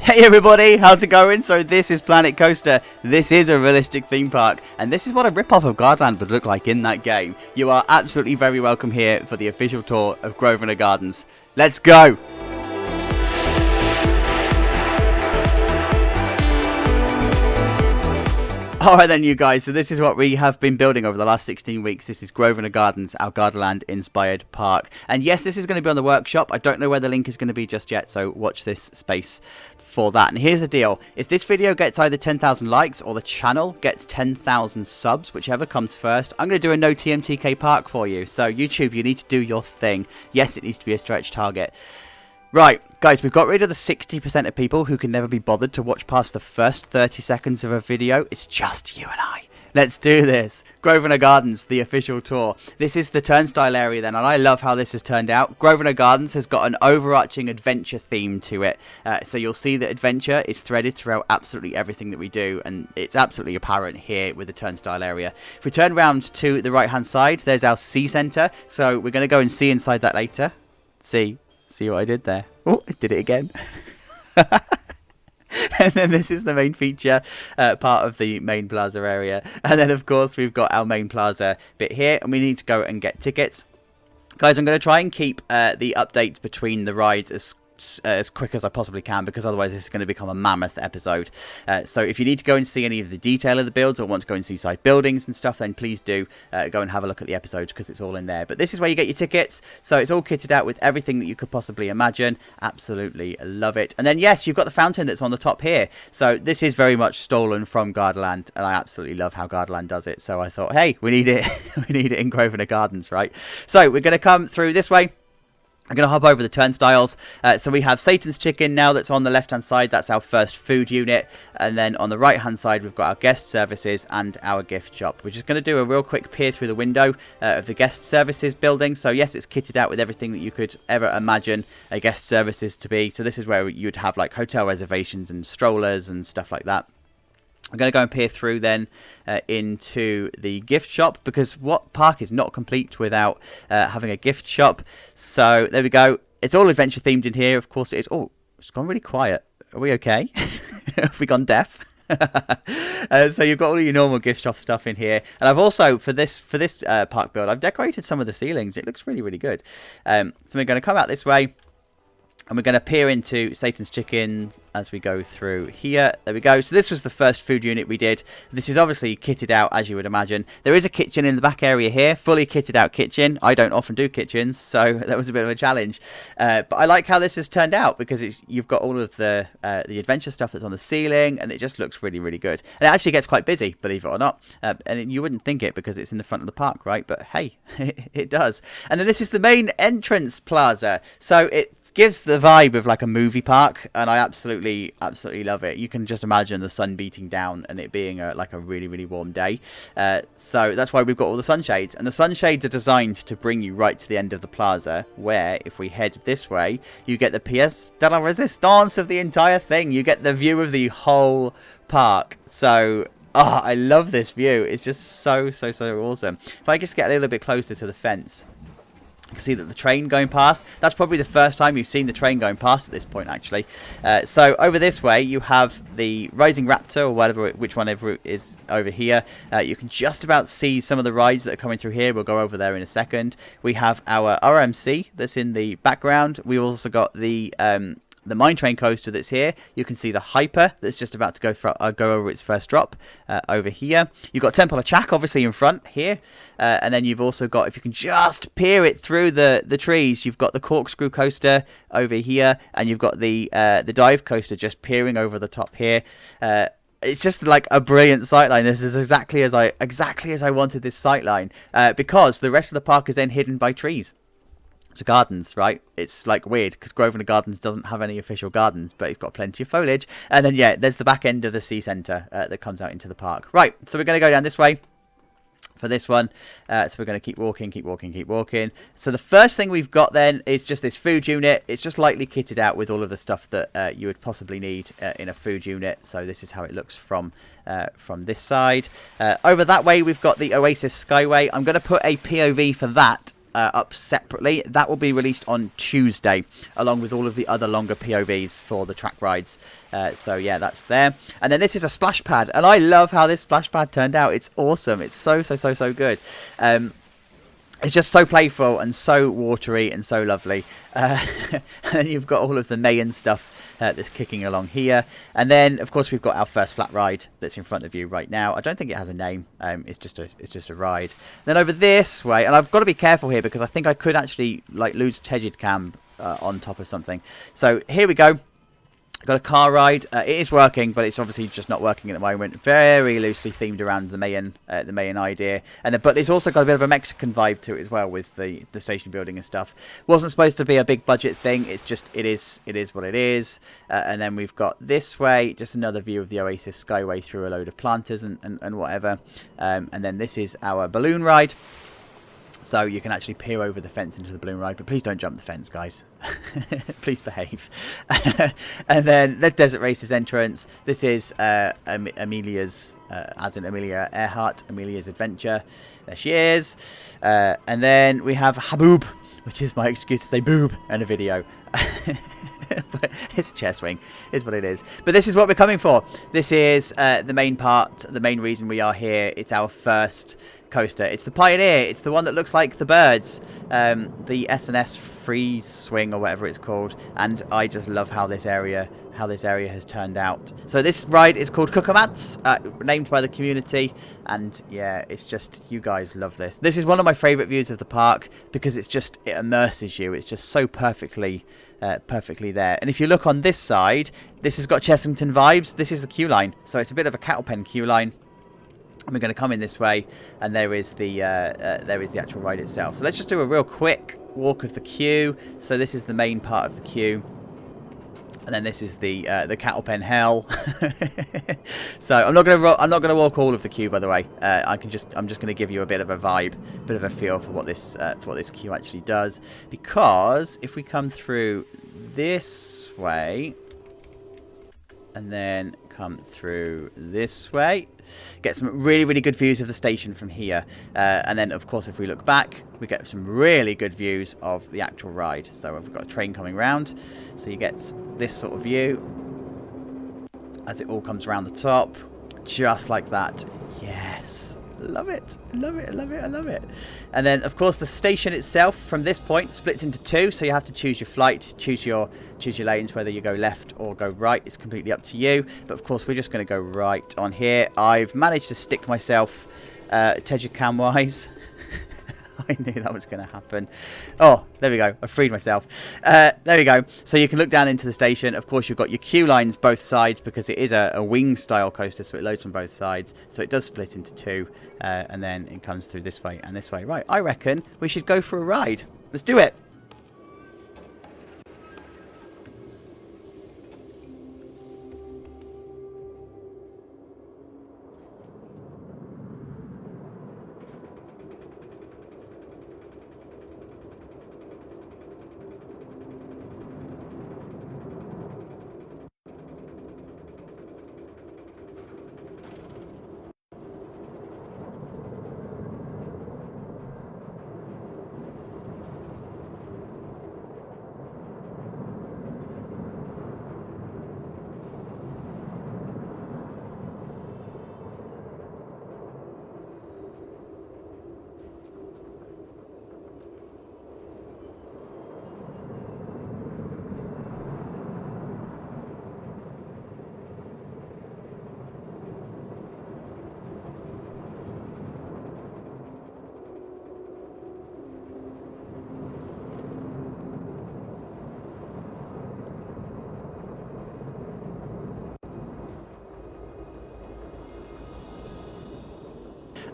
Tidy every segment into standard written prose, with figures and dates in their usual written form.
Hey everybody, how's it going? So this is Planet Coaster, this is a realistic theme park, and this is what a rip-off of Gardaland would look like in that game. You are absolutely very welcome here for the official tour of Grosvenor Gardens. Let's go! Alright then you guys, so this is what we have been building over the last 16 weeks. This is Grosvenor Gardens, our Gardaland inspired park. And yes, this is going to be on the workshop. I don't know where the link is going to be just yet, so watch this space for that. And here's the deal. If this video gets either 10,000 likes or the channel gets 10,000 subs, whichever comes first, I'm going to do a no TMTK park for you. So YouTube, you need to do your thing. Yes, it needs to be a stretch target. Right, guys, we've got rid of the 60% of people who can never be bothered to watch past the first 30 seconds of a video. It's just you and I. Let's do this. Grosvenor Gardens, the official tour. This is the turnstile area then, and I love how this has turned out. Grosvenor Gardens has got an overarching adventure theme to it. So you'll see that adventure is threaded throughout absolutely everything that we do, and it's absolutely apparent here with the turnstile area. If we turn around to the right-hand side, there's our sea centre. So we're going to go and see inside that later. See what I did there? Oh, I did it again. And then this is the main feature, part of the main plaza area. And then, of course, we've got our main plaza bit here, and we need to go and get tickets. Guys, I'm going to try and keep the updates between the rides as quick as I possibly can, because otherwise this is going to become a mammoth episode. So if you need to go and see any of the detail of the builds or want to go and see side buildings and stuff, then please do go and have a look at the episodes, because it's all in there. But this is where you get your tickets, so it's all kitted out with everything that you could possibly imagine. Absolutely love it. And then yes, you've got the fountain that's on the top here. So this is very much stolen from Gardaland, and I absolutely love how Gardaland does it. So I thought, hey, we need it. We need it in Grosvenor Gardens, right? So we're going to come through this way. I'm going to hop over the turnstiles. So we have Satan's Chicken now that's on the left-hand side. That's our first food unit. And then on the right-hand side, we've got our guest services and our gift shop. We're just going to do a real quick peer through the window of the guest services building. So yes, it's kitted out with everything that you could ever imagine a guest services to be. So this is where you'd have like hotel reservations and strollers and stuff like that. I'm going to go and peer through then into the gift shop, because what park is not complete without having a gift shop? So there we go. It's all adventure themed in here. Of course it is. Oh, it's gone really quiet. Are we okay? Have we gone deaf? So you've got all your normal gift shop stuff in here, and I've also for this park build, I've decorated some of the ceilings. It looks really good. So we're going to come out this way. And we're going to peer into Satan's Chicken as we go through here. There we go. So this was the first food unit we did. This is obviously kitted out, as you would imagine. There is a kitchen in the back area here, fully kitted out kitchen. I don't often do kitchens, so that was a bit of a challenge. But I like how this has turned out, because you've got all of the adventure stuff that's on the ceiling, and it just looks really good. And it actually gets quite busy, believe it or not. And you wouldn't think it, because it's in the front of the park, right? But hey, it does. And then this is the main entrance plaza. So it gives the vibe of like a movie park, and I absolutely love it. You can just imagine the sun beating down and it being like a really warm day. So that's why we've got all the sunshades, and the sunshades are designed to bring you right to the end of the plaza, where if we head this way, you get the pièce de la résistance of the entire thing. You get the view of the whole park. So I love this view. It's just so awesome. If I just get a little bit closer to the fence, you can see that the train going past. That's probably the first time you've seen the train going past at this point, actually. So over this way, you have the Rising Raptor, or whichever it is over here. You can just about see some of the rides that are coming through here. We'll go over there in a second. We have our RMC that's in the background. We also got the Minetrain coaster that's here. You can see the Hyper that's just about to go over its first drop over here. You've got Temple of Chaac obviously in front here, and then you've also got, if you can just peer it through the trees, you've got the Corkscrew coaster over here, and you've got the dive coaster just peering over the top here. It's just like a brilliant sightline. This is exactly as I wanted this sightline, because the rest of the park is then hidden by trees. So gardens, right? It's like weird, because Grosvenor Gardens doesn't have any official gardens, but it's got plenty of foliage. And then yeah, there's the back end of the sea centre that comes out into the park. Right, so we're going to go down this way for this one. So we're going to keep walking. So the first thing we've got then is just this food unit. It's just lightly kitted out with all of the stuff that you would possibly need in a food unit. So this is how it looks from this side. Over that way, we've got the Oasis Skyway. I'm going to put a POV for that up separately. That will be released on Tuesday, along with all of the other longer POVs for the track rides. So yeah, that's there. And then this is a splash pad, and I love how this splash pad turned out. It's awesome. It's so good. It's just so playful and so watery and so lovely. And then you've got all of the Mayan stuff that's kicking along here. And then, of course, we've got our first flat ride that's in front of you right now. I don't think it has a name. It's just a ride. Then over this way, and I've got to be careful here because I think I could actually like lose Tegid Cam on top of something. So here we go. Got a car ride. It is working, but it's obviously just not working at the moment. Very loosely themed around the Mayan idea, but it's also got a bit of a Mexican vibe to it as well with the station building and stuff. Wasn't supposed to be a big budget thing. It's just it is what it is. And then we've got this way, just another view of the Oasis Skyway through a load of planters and whatever. And then this is our balloon ride. So you can actually peer over the fence into the balloon ride, but please don't jump the fence, guys. Please behave. And then the Desert Races entrance. This is Amelia's, as in Amelia Earhart, Amelia's Adventure. There she is. And then we have Haboob, which is my excuse to say boob in a video. But it's a chair swing, is what it is. But this is what we're coming for. This is the main part, the main reason we are here. It's our first coaster. It's the Pioneer. It's the one that looks like the birds, the S&S Freeze Swing or whatever it's called. And I just love how this area has turned out. So this ride is called Kukumatz, named by the community. And yeah, it's just, you guys love this. This is one of my favorite views of the park because it immerses you. It's just so perfectly there. And if you look on this side, this has got Chessington vibes. This is the queue line, so it's a bit of a cattle pen queue line. And we're going to come in this way, and there is the actual ride itself. So let's just do a real quick walk of the queue. So this is the main part of the queue, and then this is the cattle pen hell. So I'm not going to walk all of the queue, by the way. I'm just going to give you a bit of a vibe, a bit of a feel for what this queue actually does. Because if we come through this way, and then come through this way, get some really good views of the station from here, and then of course if we look back, we get some really good views of the actual ride. So we've got a train coming round, so you get this sort of view as it all comes around the top, just like that. Yes, love it. And then of course the station itself from this point splits into two, so you have to choose your flight, choose your lanes, whether you go left or go right. It's completely up to you, but of course we're just going to go right on here. I've managed to stick myself Tegid Cam wise. I knew that was going to happen. Oh, there we go. I freed myself. There we go. So you can look down into the station. Of course, you've got your queue lines both sides because it is a wing style coaster, so it loads from both sides. So it does split into two, and then it comes through this way and this way. Right, I reckon we should go for a ride. Let's do it.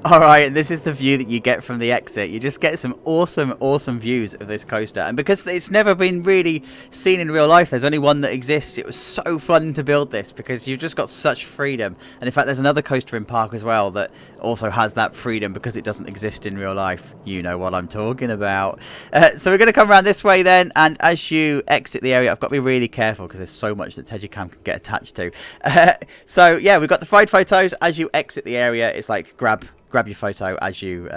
Alright, and this is the view that you get from the exit. You just get some awesome views of this coaster. And because it's never been really seen in real life, there's only one that exists. It was so fun to build this because you've just got such freedom. And in fact, there's another coaster in park as well that also has that freedom because it doesn't exist in real life. You know what I'm talking about. So we're going to come around this way then. And as you exit the area, I've got to be really careful because there's so much that Tegid Cam can get attached to. So yeah, we've got the fried photos. As you exit the area, it's like grab grab your photo as you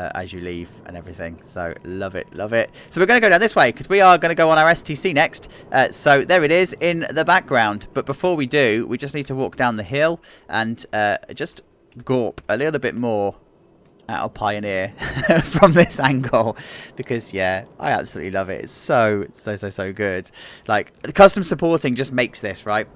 leave and everything. So love it, love it. So we're going to go down this way because we are going to go on our STC next. So there it is in the background. But before we do, we just need to walk down the hill and just gawp a little bit more at our Pioneer from this angle, because yeah, I absolutely love it. It's so good. Like, the custom supporting just makes this, right?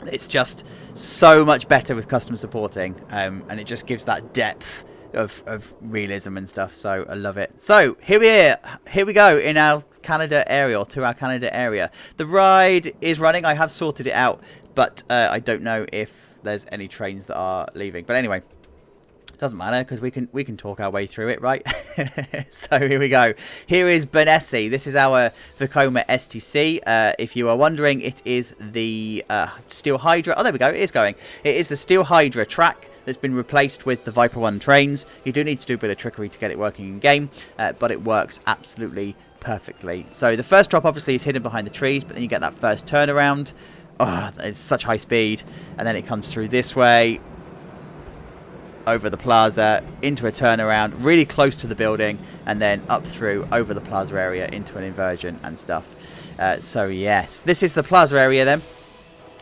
It's just so much better with custom supporting, and it just gives that depth of realism and stuff. So I love it. So here we go in our Canada area, or to our Canada area. The ride is running. I have sorted it out, but I don't know if there's any trains that are leaving. But anyway, doesn't matter, because we can talk our way through it, right? So here we go. Here is Binesi. This is our Vekoma STC. If you are wondering, it is the Steel Hydra. Oh, there we go. It is going. It is the Steel Hydra track that's been replaced with the Viper 1 trains. You do need to do a bit of trickery to get it working in game, but it works absolutely perfectly. So the first drop obviously is hidden behind the trees, but then you get that first turnaround. Oh, it's such high speed. And then it comes through this way, over the plaza, into a turnaround, really close to the building, and then up through, over the plaza area, into an inversion and stuff. So yes, this is the plaza area then.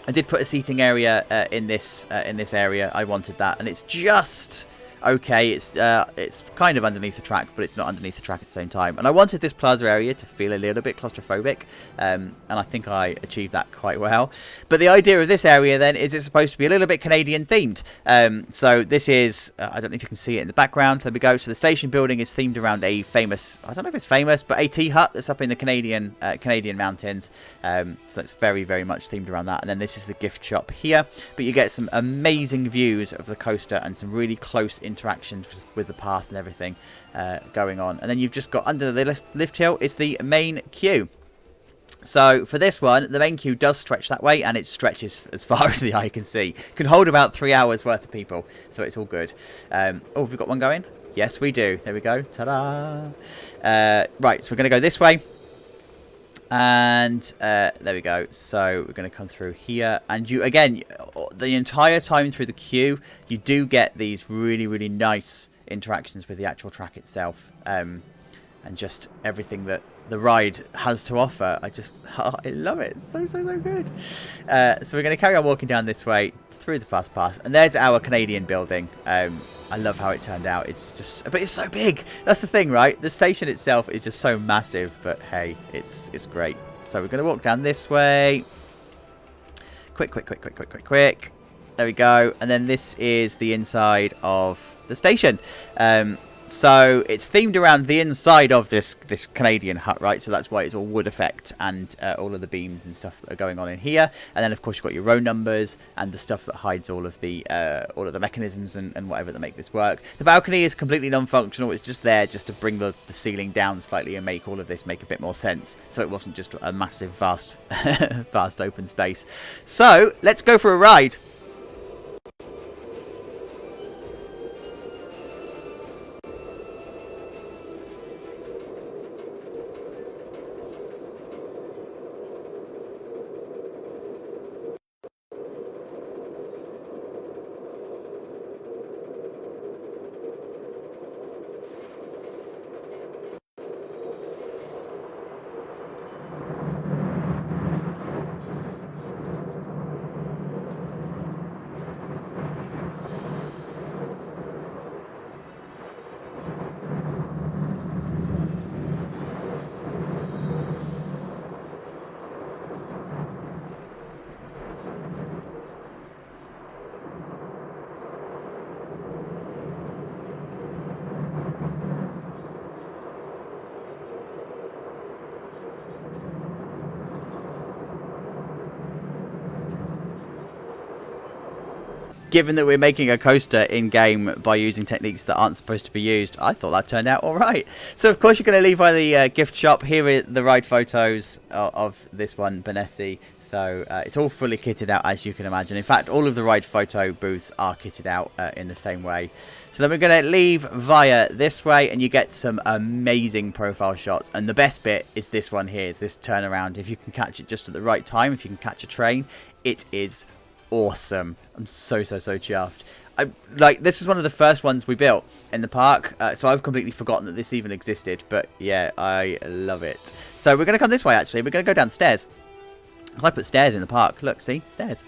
I did put a seating area in this area. I wanted that, and it's just okay. It's kind of underneath the track, but it's not underneath the track at the same time. And I wanted this plaza area to feel a little bit claustrophobic, and I think I achieved that quite well. But the idea of this area then is it's supposed to be a little bit Canadian themed. So this is, I don't know if you can see it in the background. There we go. So the station building is themed around a famous, I don't know if it's famous, but a tea hut that's up in the Canadian mountains. So it's very, very much themed around that. And then this is the gift shop here. But you get some amazing views of the coaster and some really close interactions with the path and everything going on. And then you've just got under the lift hill is the main queue. So for this one, the main queue does stretch that way, and it stretches as far as the eye can see. Can hold about 3 hours worth of people, so it's all good. Oh, have we got one going? Yes, we do. There we go. Ta-da! Right, so we're going to go this way. And there we go. So we're going to come through here, and you again, the entire time through the queue, you do get these really, really nice interactions with the actual track itself, and just everything that the ride has to offer. I love it. It's so good. So we're going to carry on walking down this way through the fast pass, and there's our Canadian building. I love how it turned out. It's just, but it's so big. That's the thing, right? The station itself is just so massive, but hey, it's great. So we're going to walk down this way. Quick. There we go. And then this is the inside of the station. So it's themed around the inside of this Canadian hut, right? So that's why it's all wood effect and all of the beams and stuff that are going on in here. And then of course you've got your row numbers and the stuff that hides all of the mechanisms and whatever that make this work. The balcony is completely non-functional. It's just there just to bring the ceiling down slightly and make all of this make a bit more sense. So it wasn't just a massive, vast open space. So let's go for a ride. Given that we're making a coaster in-game by using techniques that aren't supposed to be used, I thought that turned out all right. So, of course, you're going to leave by the gift shop. Here are the ride photos of this one, Binesi. So, it's all fully kitted out, as you can imagine. In fact, all of the ride photo booths are kitted out in the same way. So then we're going to leave via this way, and you get some amazing profile shots. And the best bit is this one here, this turnaround. If you can catch it just at the right time, if you can catch a train, it is awesome. I'm so chuffed. like, this was one of the first ones we built in the park, so I've completely forgotten that this even existed. But yeah, I love it. So we're going to come this way, actually. We're going to go downstairs. I put stairs in the park. Look, see? Stairs.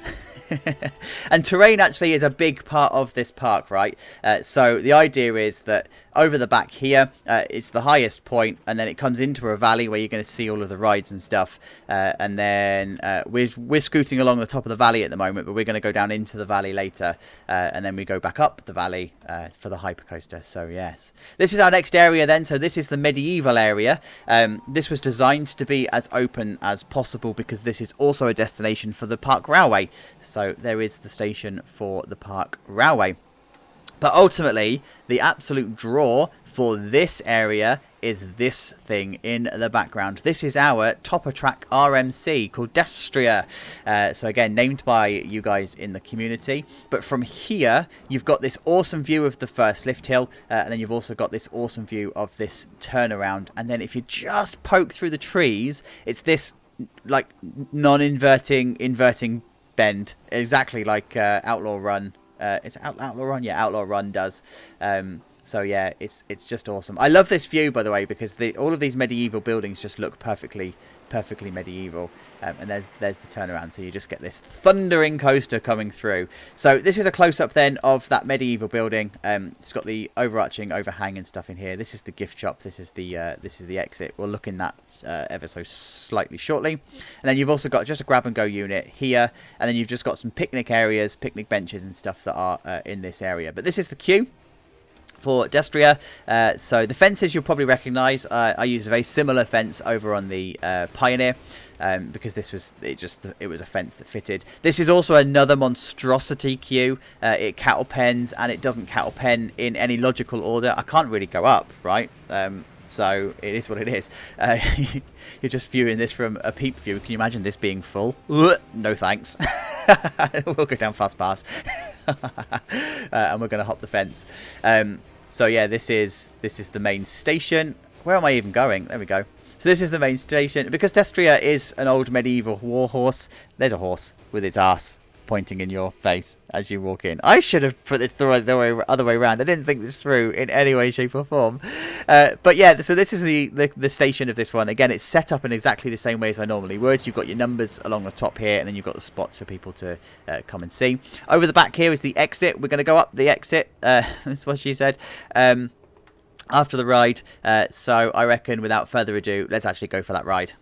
And terrain actually is a big part of this park, right? So the idea is that over the back here, it's the highest point, and then it comes into a valley where you're going to see all of the rides and stuff. And then we're scooting along the top of the valley at the moment, but we're going to go down into the valley later. And then we go back up the valley for the hypercoaster. So yes, this is our next area then. So this is the medieval area. This was designed to be as open as possible because this is also a destination for the park railway. So there is the station for the park railway. But ultimately, the absolute draw for this area is this thing in the background. This is our topper track RMC called Destrier. So again, named by you guys in the community. But from here, you've got this awesome view of the first lift hill. And then you've also got this awesome view of this turnaround. And then if you just poke through the trees, it's this like non-inverting, inverting bend. Exactly like Outlaw Run. It's Outlaw Run? Yeah, Outlaw Run does. So yeah, it's just awesome. I love this view, by the way, because all of these medieval buildings just look perfectly medieval. And there's the turnaround, so you just get this thundering coaster coming through. So this is a close-up then of that medieval building. It's got the overarching overhang and stuff in here. This is the gift shop. This is the exit. We'll look in that ever so slightly shortly. And then you've also got just a grab-and-go unit here, and then you've just got some picnic areas, picnic benches and stuff that are in this area. But this is the queue for Destrier. So the fences you'll probably recognise. I used a very similar fence over on the Pioneer because this was it was a fence that fitted. This is also another monstrosity queue. It cattle pens, and it doesn't cattle pen in any logical order. I can't really go up, right? So it is what it is. You're just viewing this from a peep view. Can you imagine this being full? No thanks. We'll go down fast pass. And we're going to hop the fence. So yeah, this is the main station. Where am I even going? There we go. So this is the main station. Because Destrier is an old medieval war horse, there's a horse with its ass pointing in your face as you walk in. I should have put this the other way around. I didn't think this through in any way, shape or form. But yeah, so this is the station of this one. Again, it's set up in exactly the same way as I normally would. You've got your numbers along the top here, and then you've got the spots for people to come and see. Over the back here is the exit. We're going to go up the exit. That's what she said. After the ride. So I reckon without further ado, let's actually go for that ride.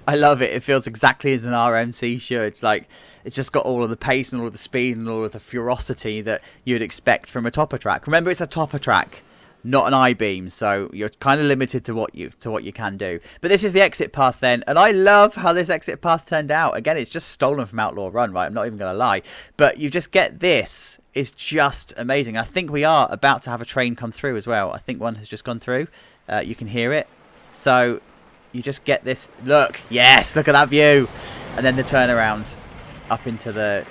I love it. It feels exactly as an RMC should. Like, it's just got all of the pace and all of the speed and all of the ferocity that you'd expect from a topper track. Remember, it's a topper track, not an I-beam, so you're kind of limited to what you can do. But this is the exit path then, and I love how this exit path turned out. Again, it's just stolen from Outlaw Run, right? I'm not even going to lie. But you just get this. It's just amazing. I think we are about to have a train come through as well. I think one has just gone through. You can hear it. So you just get this. Look, yes, look at that view. And then the turnaround up into the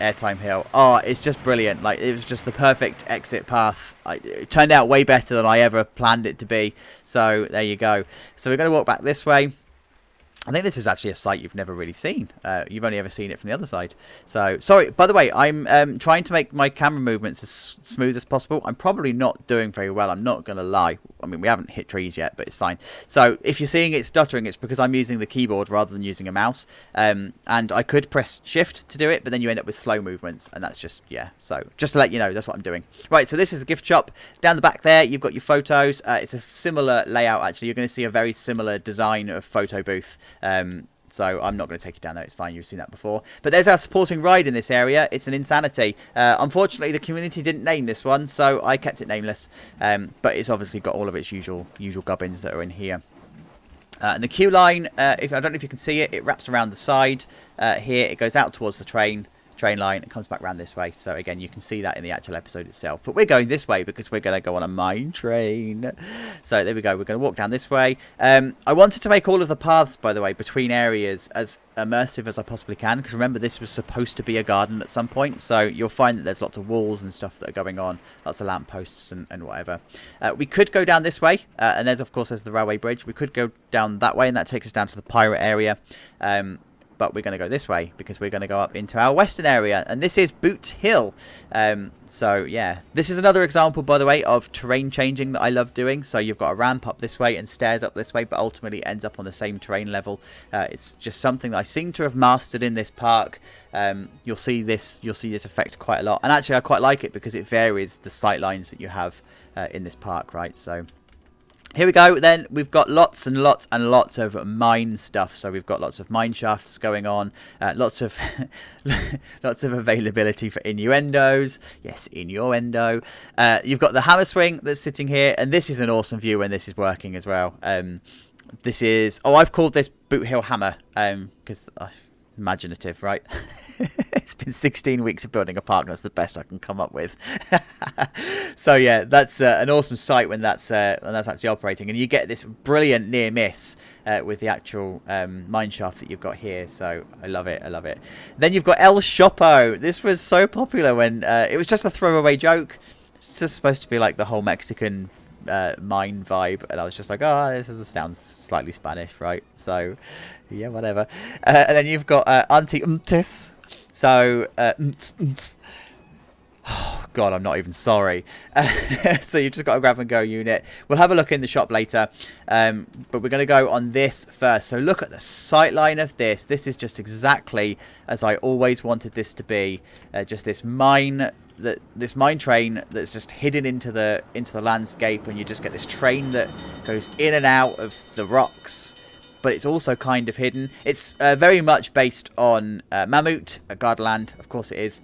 airtime hill. Oh, it's just brilliant. Like, it was just the perfect exit path. It turned out way better than I ever planned it to be. So there you go. So we're going to walk back this way. I think this is actually a site you've never really seen. You've only ever seen it from the other side. So, sorry, by the way, I'm trying to make my camera movements as smooth as possible. I'm probably not doing very well, I'm not going to lie. I mean, we haven't hit trees yet, but it's fine. So, if you're seeing it stuttering, it's because I'm using the keyboard rather than using a mouse. And I could press shift to do it, but then you end up with slow movements. And that's just, yeah. So, just to let you know, that's what I'm doing. Right, so this is the gift shop. Down the back there, you've got your photos. It's a similar layout, actually. You're going to see a very similar design of photo booth. So I'm not going to take you down there. It's fine. You've seen that before. But there's our supporting ride in this area. It's an Insanity. Unfortunately, the community didn't name this one, so I kept it nameless. But it's obviously got all of its usual gubbins that are in here. And the queue line, I don't know if you can see it, it wraps around the side here. It goes out towards the train line. It comes back around this way. So again, you can see that in the actual episode itself. But we're going this way because we're going to go on a mine train. So there we go. We're going to walk down this way. I wanted to make all of the paths, by the way, between areas as immersive as I possibly can. Because remember, this was supposed to be a garden at some point. So you'll find that there's lots of walls and stuff that are going on. Lots of lampposts and whatever. We could go down this way. And there's, of course, there's the railway bridge. We could go down that way. And that takes us down to the pirate area. But we're going to go this way because we're going to go up into our western area, and this is BootHill. So yeah, this is another example, by the way, of terrain changing that I love doing. So you've got a ramp up this way and stairs up this way, but ultimately ends up on the same terrain level. It's just something that I seem to have mastered in this park. You'll see this effect quite a lot, and actually I quite like it because it varies the sight lines that you have in this park, right? So here we go. Then we've got lots and lots and lots of mine stuff. So we've got lots of mine shafts going on, lots of lots of availability for innuendos. Yes, innuendo. You've got the hammer swing that's sitting here, and this is an awesome view when this is working as well. This is I've called this BootHill hammer because imaginative, right? It's been 16 weeks of building a park. That's the best I can come up with. So yeah, that's an awesome sight when that's actually operating, and you get this brilliant near miss with the actual mine shaft that you've got here. So I love it. I love it. Then you've got El Chopo. This was so popular when it was just a throwaway joke. It's just supposed to be like the whole Mexican mine vibe, and I was just like, oh, this sounds slightly Spanish, right? So yeah, whatever. And then you've got Auntie Umtis. So oh god, I'm not even sorry. So you've just got a grab and go unit. We'll have a look in the shop later, but we're going to go on this first. So look at the sight line of this. This is just exactly as I always wanted this to be. Just this mine train that's just hidden into the landscape, and you just get this train that goes in and out of the rocks, but it's also kind of hidden. It's very much based on Mammut at Gardaland, of course it is.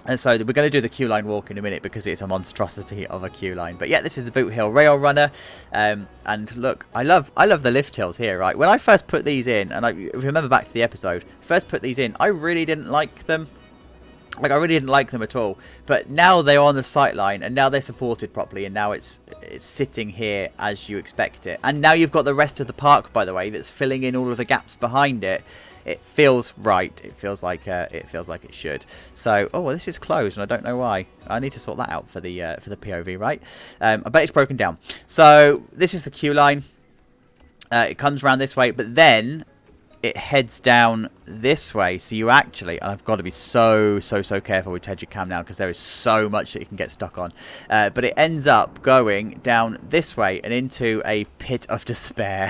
And so we're going to do the queue line walk in a minute because it's a monstrosity of a queue line. But yeah, this is the BootHill RailRunner. And look, I love the lift hills here, right? When I first put these in, and I remember back to the episode, first put these in, I really didn't like them. Like, I really didn't like them at all. But now they're on the sight line, and now they're supported properly, and now it's sitting here as you expect it. And now you've got the rest of the park, by the way, that's filling in all of the gaps behind it. It feels right. It feels like it should. So, oh, well, this is closed, and I don't know why. I need to sort that out for the POV, right? I bet it's broken down. So this is the queue line. It comes around this way, but then it heads down this way. So you actually, and I've got to be so careful with Tedric Cam now because there is so much that you can get stuck on. But it ends up going down this way and into a pit of despair.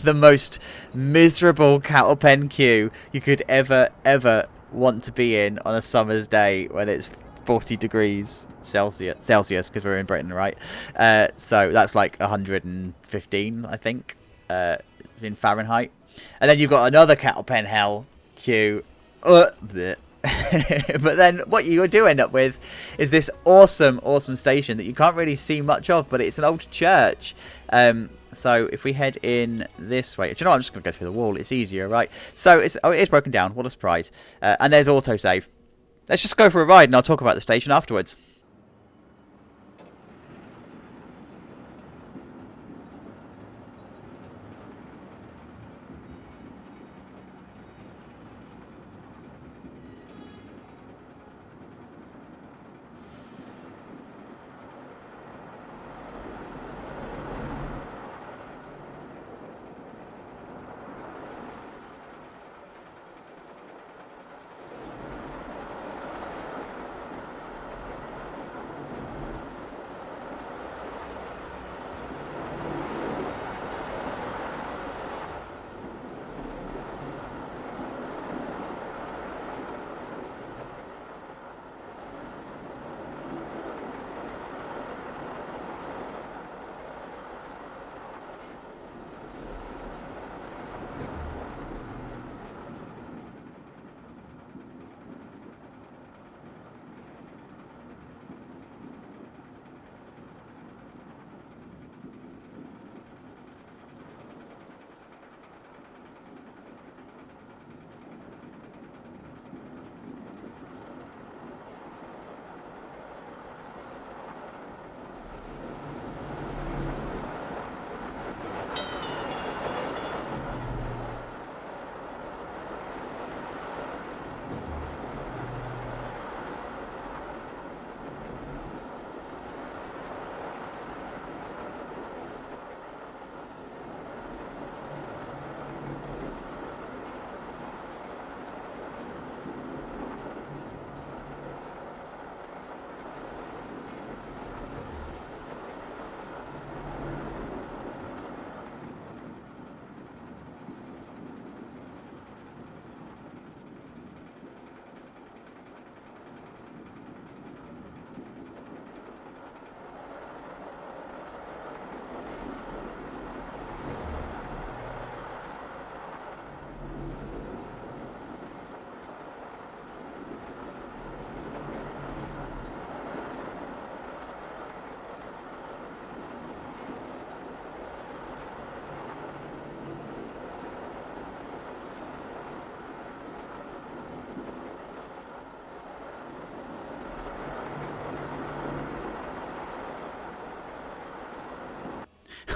The most miserable cattle pen queue you could ever want to be in on a summer's day when it's 40 degrees Celsius because we're in Britain, right? So that's like 115, I think, in Fahrenheit. And then you've got another cattle pen hell queue. But then what you do end up with is this awesome station that you can't really see much of, but it's an old church. So if we head in this way, do you know what? I'm just going to go through the wall. It's easier, right? So it is broken down. What a surprise. And there's autosave. Let's just go for a ride and I'll talk about the station afterwards.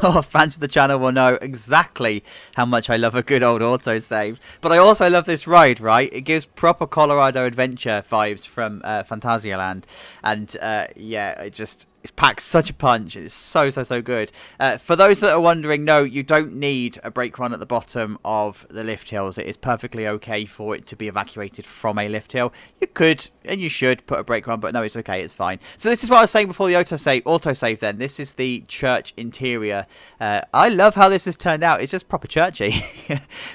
Oh, fans of the channel will know exactly how much I love a good old autosave. But I also love this ride, right? It gives proper Colorado Adventure vibes from Phantasialand. And yeah, it packs such a punch. It's so good. For those that are wondering, no, you don't need a brake run at the bottom of the lift hills. It is perfectly okay for it to be evacuated from a lift hill. You could and you should put a brake run, but no, it's okay. It's fine. So this is what I was saying before the autosave then. This is the church interior. I love how this has turned out. It's just proper churchy.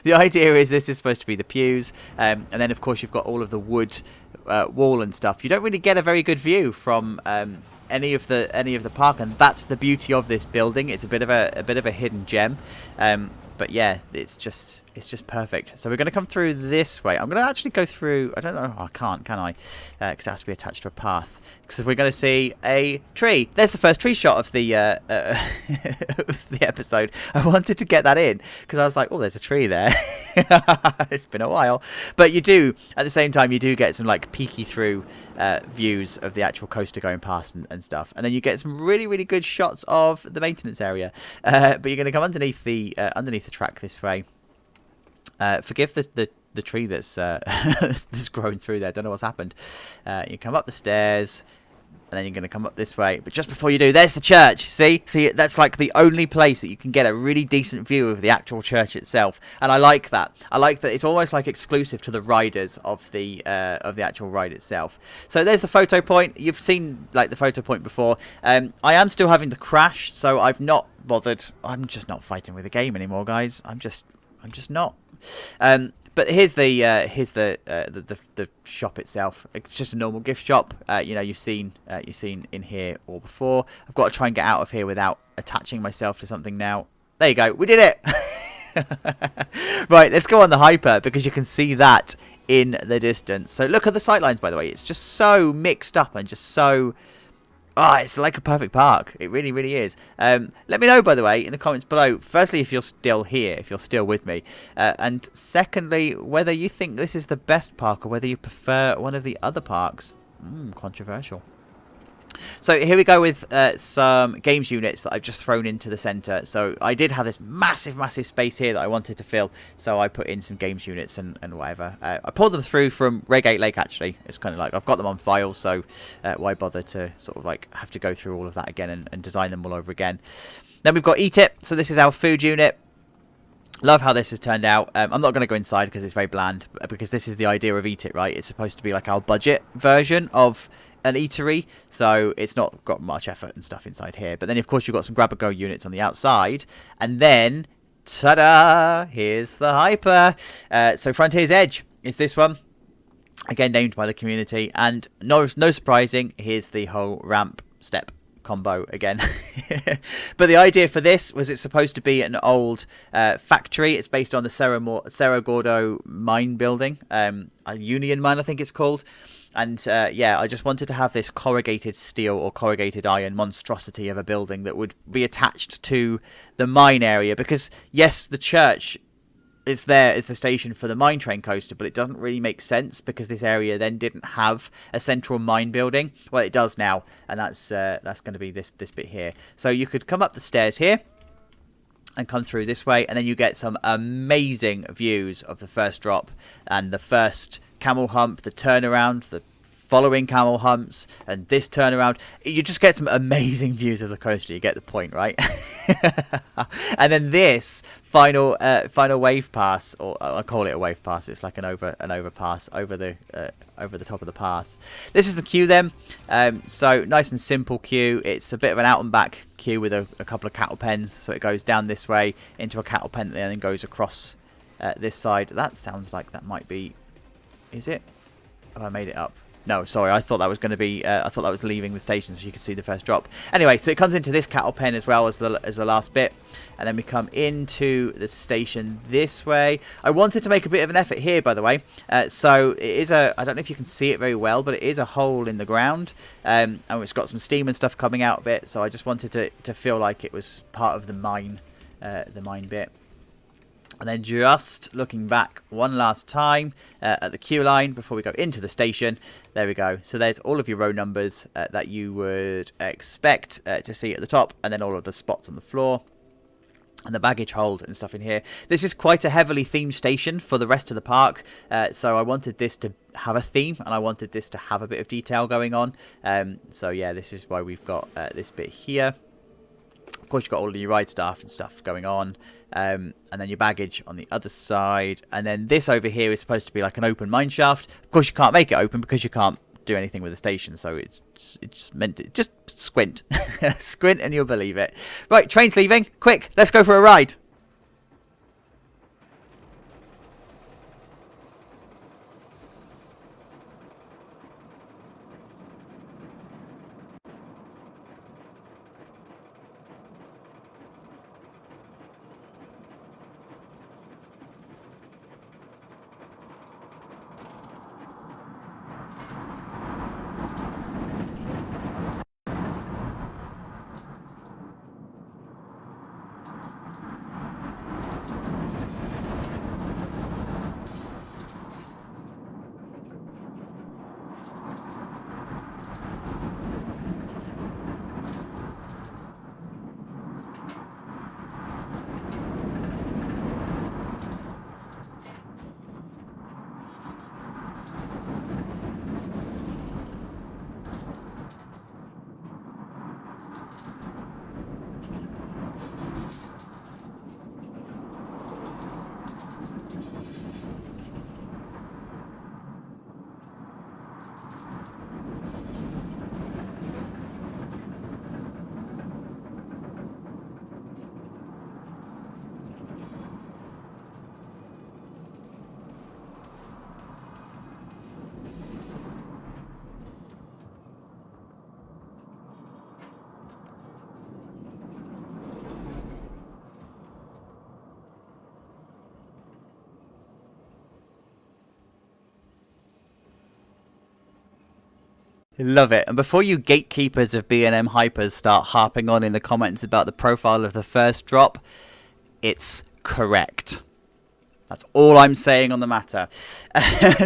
The idea is this is supposed to be the pews. And then, of course, you've got all of the wood wall and stuff. You don't really get a very good view from any of the park, and that's the beauty of this building. It's a bit of a hidden gem, but yeah, it's just perfect. So we're going to come through this way. I'm going to actually go through. I don't know. I can't, can I? Because it has to be attached to a path. Because we're going to see a tree. There's the first tree shot of the of the episode. I wanted to get that in because I was like, oh, there's a tree there. It's been a while, but you do at the same time you do get some like peeky through views of the actual coaster going past and stuff, and then you get some really good shots of the maintenance area. But you're going to come underneath the track this way. Forgive the tree that's that's grown through there. Don't know what's happened. You come up the stairs, and then you're going to come up this way. But just before you do, there's the church. See, that's like the only place that you can get a really decent view of the actual church itself. And I like that. I like that it's almost like exclusive to the riders of the actual ride itself. So there's the photo point. You've seen like the photo point before. I am still having the crash, so I've not bothered. I'm just not fighting with the game anymore, guys. I'm just not. But here's the shop itself. It's just a normal gift shop. You know, you've seen in here all before. I've got to try and get out of here without attaching myself to something now. There you go. We did it. Right, let's go on the hyper because you can see that in the distance. So look at the sightlines, by the way. It's just so mixed up and just so... Oh, it's like a perfect park. It really is. Let me know, by the way, in the comments below. Firstly, if you're still here, if you're still with me. And secondly, whether you think this is the best park or whether you prefer one of the other parks. Controversial. So here we go with some games units that I've just thrown into the centre. So I did have this massive space here that I wanted to fill. So I put in some games units and whatever. I pulled them through from Reigate Lake, actually. It's kind of like I've got them on file, so why bother to sort of like have to go through all of that again and design them all over again. Then we've got Eat It. So this is our food unit. Love how this has turned out. I'm not going to go inside because it's very bland, because this is the idea of Eat It, right? It's supposed to be like our budget version of an eatery, so it's not got much effort and stuff inside here. But then, of course, you've got some grab-and-go units on the outside, and then, ta-da! Here's the hyper. So Frontier's Edge is this one, again named by the community, and no surprising, here's the whole ramp step combo again. But the idea for this was it's supposed to be an old factory. It's based on the Cerro Gordo mine building, a Union mine, I think it's called. And yeah, I just wanted to have this corrugated steel or corrugated iron monstrosity of a building that would be attached to the mine area. Because, yes, the church is there as the station for the mine train coaster, but it doesn't really make sense because this area then didn't have a central mine building. Well, it does now, and that's going to be this bit here. So you could come up the stairs here and come through this way, and then you get some amazing views of the first drop and the first camel hump, the turnaround, the following camel humps, and this turnaround. You just get some amazing views of the coaster. You get the point, right? And then this final wave pass, or I call it a wave pass. It's like an overpass over the top of the path. This is the queue then. So nice and simple queue. It's a bit of an out and back queue with a couple of cattle pens. So it goes down this way into a cattle pen, and then goes across this side. That sounds like that might be. Is it? Have I made it up? No, sorry. I thought that was going to be. I thought that was leaving the station, so you could see the first drop. Anyway, so it comes into this cattle pen as well as the last bit, and then we come into the station this way. I wanted to make a bit of an effort here, by the way. So it is a. I don't know if you can see it very well, but it is a hole in the ground, and it's got some steam and stuff coming out of it. So I just wanted to feel like it was part of the mine bit. And then just looking back one last time at the queue line before we go into the station. There we go. So there's all of your row numbers that you would expect to see at the top. And then all of the spots on the floor. and the baggage hold and stuff in here. This is quite a heavily themed station for the rest of the park, so I wanted this to have a theme, and I wanted this to have a bit of detail going on. So yeah, this is why we've got this bit here. Of course, you've got all of your ride staff and stuff going on, and then your baggage on the other side, and then this over here is supposed to be like an open mine shaft. Of course, you can't make it open because you can't do anything with the station, so it's meant to just squint. Squint and you'll believe it. Right, train's leaving. Quick, let's go for a ride. Love it. And before you gatekeepers of B&M hypers start harping on in the comments about the profile of the first drop, it's correct. That's all I'm saying on the matter.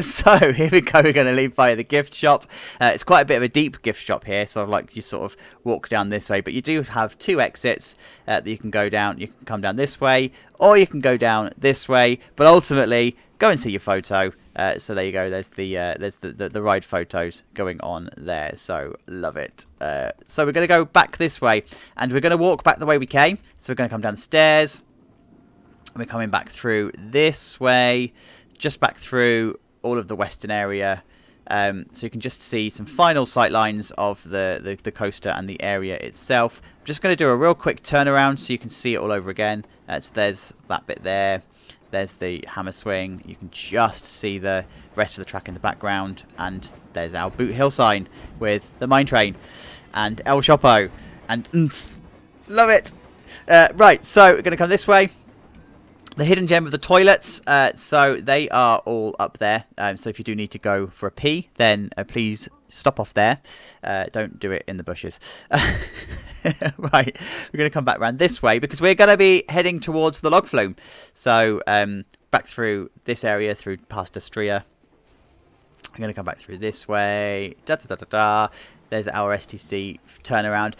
So here we go. We're going to leave by the gift shop. It's quite a bit of a deep gift shop here, so like you sort of walk down this way, but you do have two exits that you can go down. You can come down this way, or you can go down this way, but ultimately go and see your photo. So there you go. There's the ride photos going on there. So love it. So we're going to go back this way, and we're going to walk back the way we came. So we're going to come down the stairs. And we're coming back through this way, just back through all of the western area. So you can just see some final sight lines of the coaster and the area itself. I'm just going to do a real quick turnaround so you can see it all over again. So there's that bit there. There's the hammer swing. You can just see the rest of the track in the background. And there's our BootHill sign with the Minetrain and El Chopo. And love it. Right, so we're going to come this way. The hidden gem of the toilets, so they are all up there. So if you do need to go for a pee, then please stop off there. Don't do it in the bushes. Right, we're going to come back around this way because we're going to be heading towards the log flume. So back through this area, through past Destrier. I'm going to come back through this way. There's our STC turnaround.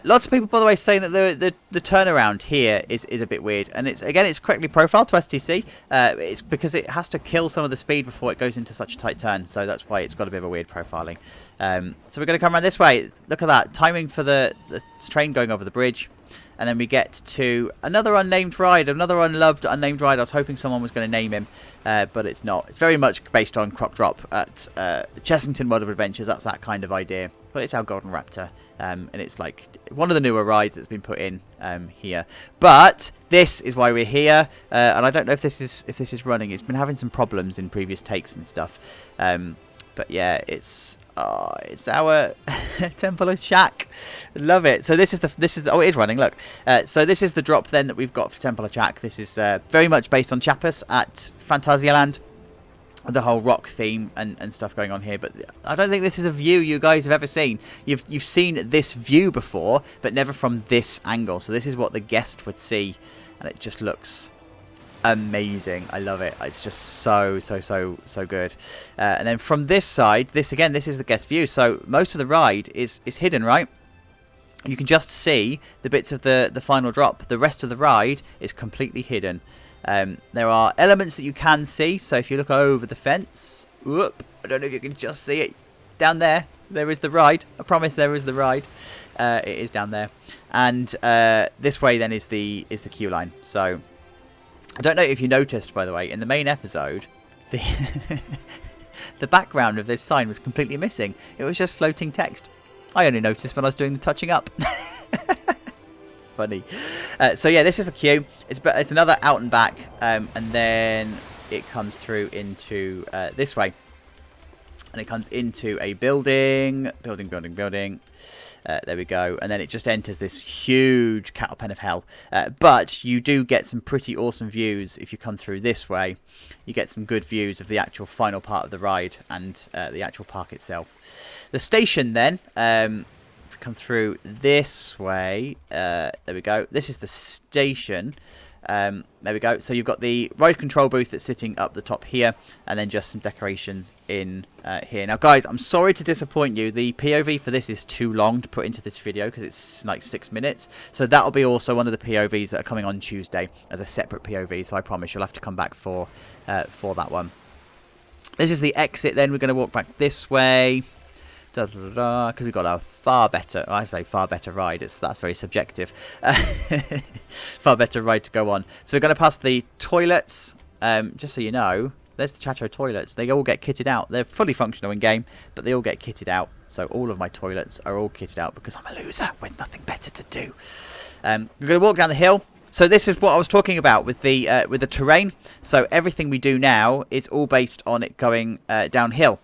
Lots of people, by the way, saying that the turnaround here is a bit weird, and it's correctly profiled to STC. It's because it has to kill some of the speed before it goes into such a tight turn, so that's why it's got a bit of a weird profiling. So we're going to come around this way. Look at that timing for the train going over the bridge. And then we get to another unnamed ride, another unloved unnamed ride. I was hoping someone was going to name him, but it's not. It's very much based on Croc Drop at Chessington World of Adventures. That's that kind of idea. But it's our Golden Raptor, and it's like one of the newer rides that's been put in here. But this is why we're here, and I don't know if this is running. It's been having some problems in previous takes and stuff. But yeah, it's our Temple of Chaac. Love it. So this is oh, it is running. Look. So this is the drop then that we've got for Temple of Chaac. This is very much based on Chiapas at Phantasialand. The whole rock theme and stuff going on here, but I don't think this is a view you guys have ever seen. You've seen this view before, but never from this angle. So this is what the guest would see, and it just looks amazing. I love it. It's just so good. And then from this side, this is the guest view. So most of the ride is hidden, right? you can just see the bits of the final drop. The rest of the ride is completely hidden. There are elements that you can see, so if you look over the fence, whoop, I don't know if you can just see it, down there, there is the ride. I promise there is the ride. It is down there. And this way then is the queue line. So I don't know if you noticed, by the way, in the main episode, the the background of this sign was completely missing. It was just floating text. I only noticed when I was doing the touching up. Funny. So yeah, this is the queue. It's another out and back, and then it comes through into this way, and it comes into a building. There we go, and then it just enters this huge cattle pen of hell. But you do get some pretty awesome views if you come through this way. You get some good views of the actual final part of the ride and the actual park itself. The station then, if we come through this way, there we go. This is the station. There we go. So you've got the ride control booth that's sitting up the top here, and then just some decorations in here. Now, guys, I'm sorry to disappoint you. The POV for this is too long to put into this video because it's like 6 minutes. So that'll be also one of the POVs that are coming on Tuesday as a separate POV. So I promise you'll have to come back for that one. This is the exit. Then we're going to walk back this way. Because we've got a far better ride. That's very subjective. Far better ride to go on. So we're going to pass the toilets. Just so you know, there's the Chacho toilets. They all get kitted out. They're fully functional in game, but they all get kitted out. So all of my toilets are all kitted out because I'm a loser with nothing better to do. We're going to walk down the hill. So this is what I was talking about with the terrain. So everything we do now is all based on it going downhill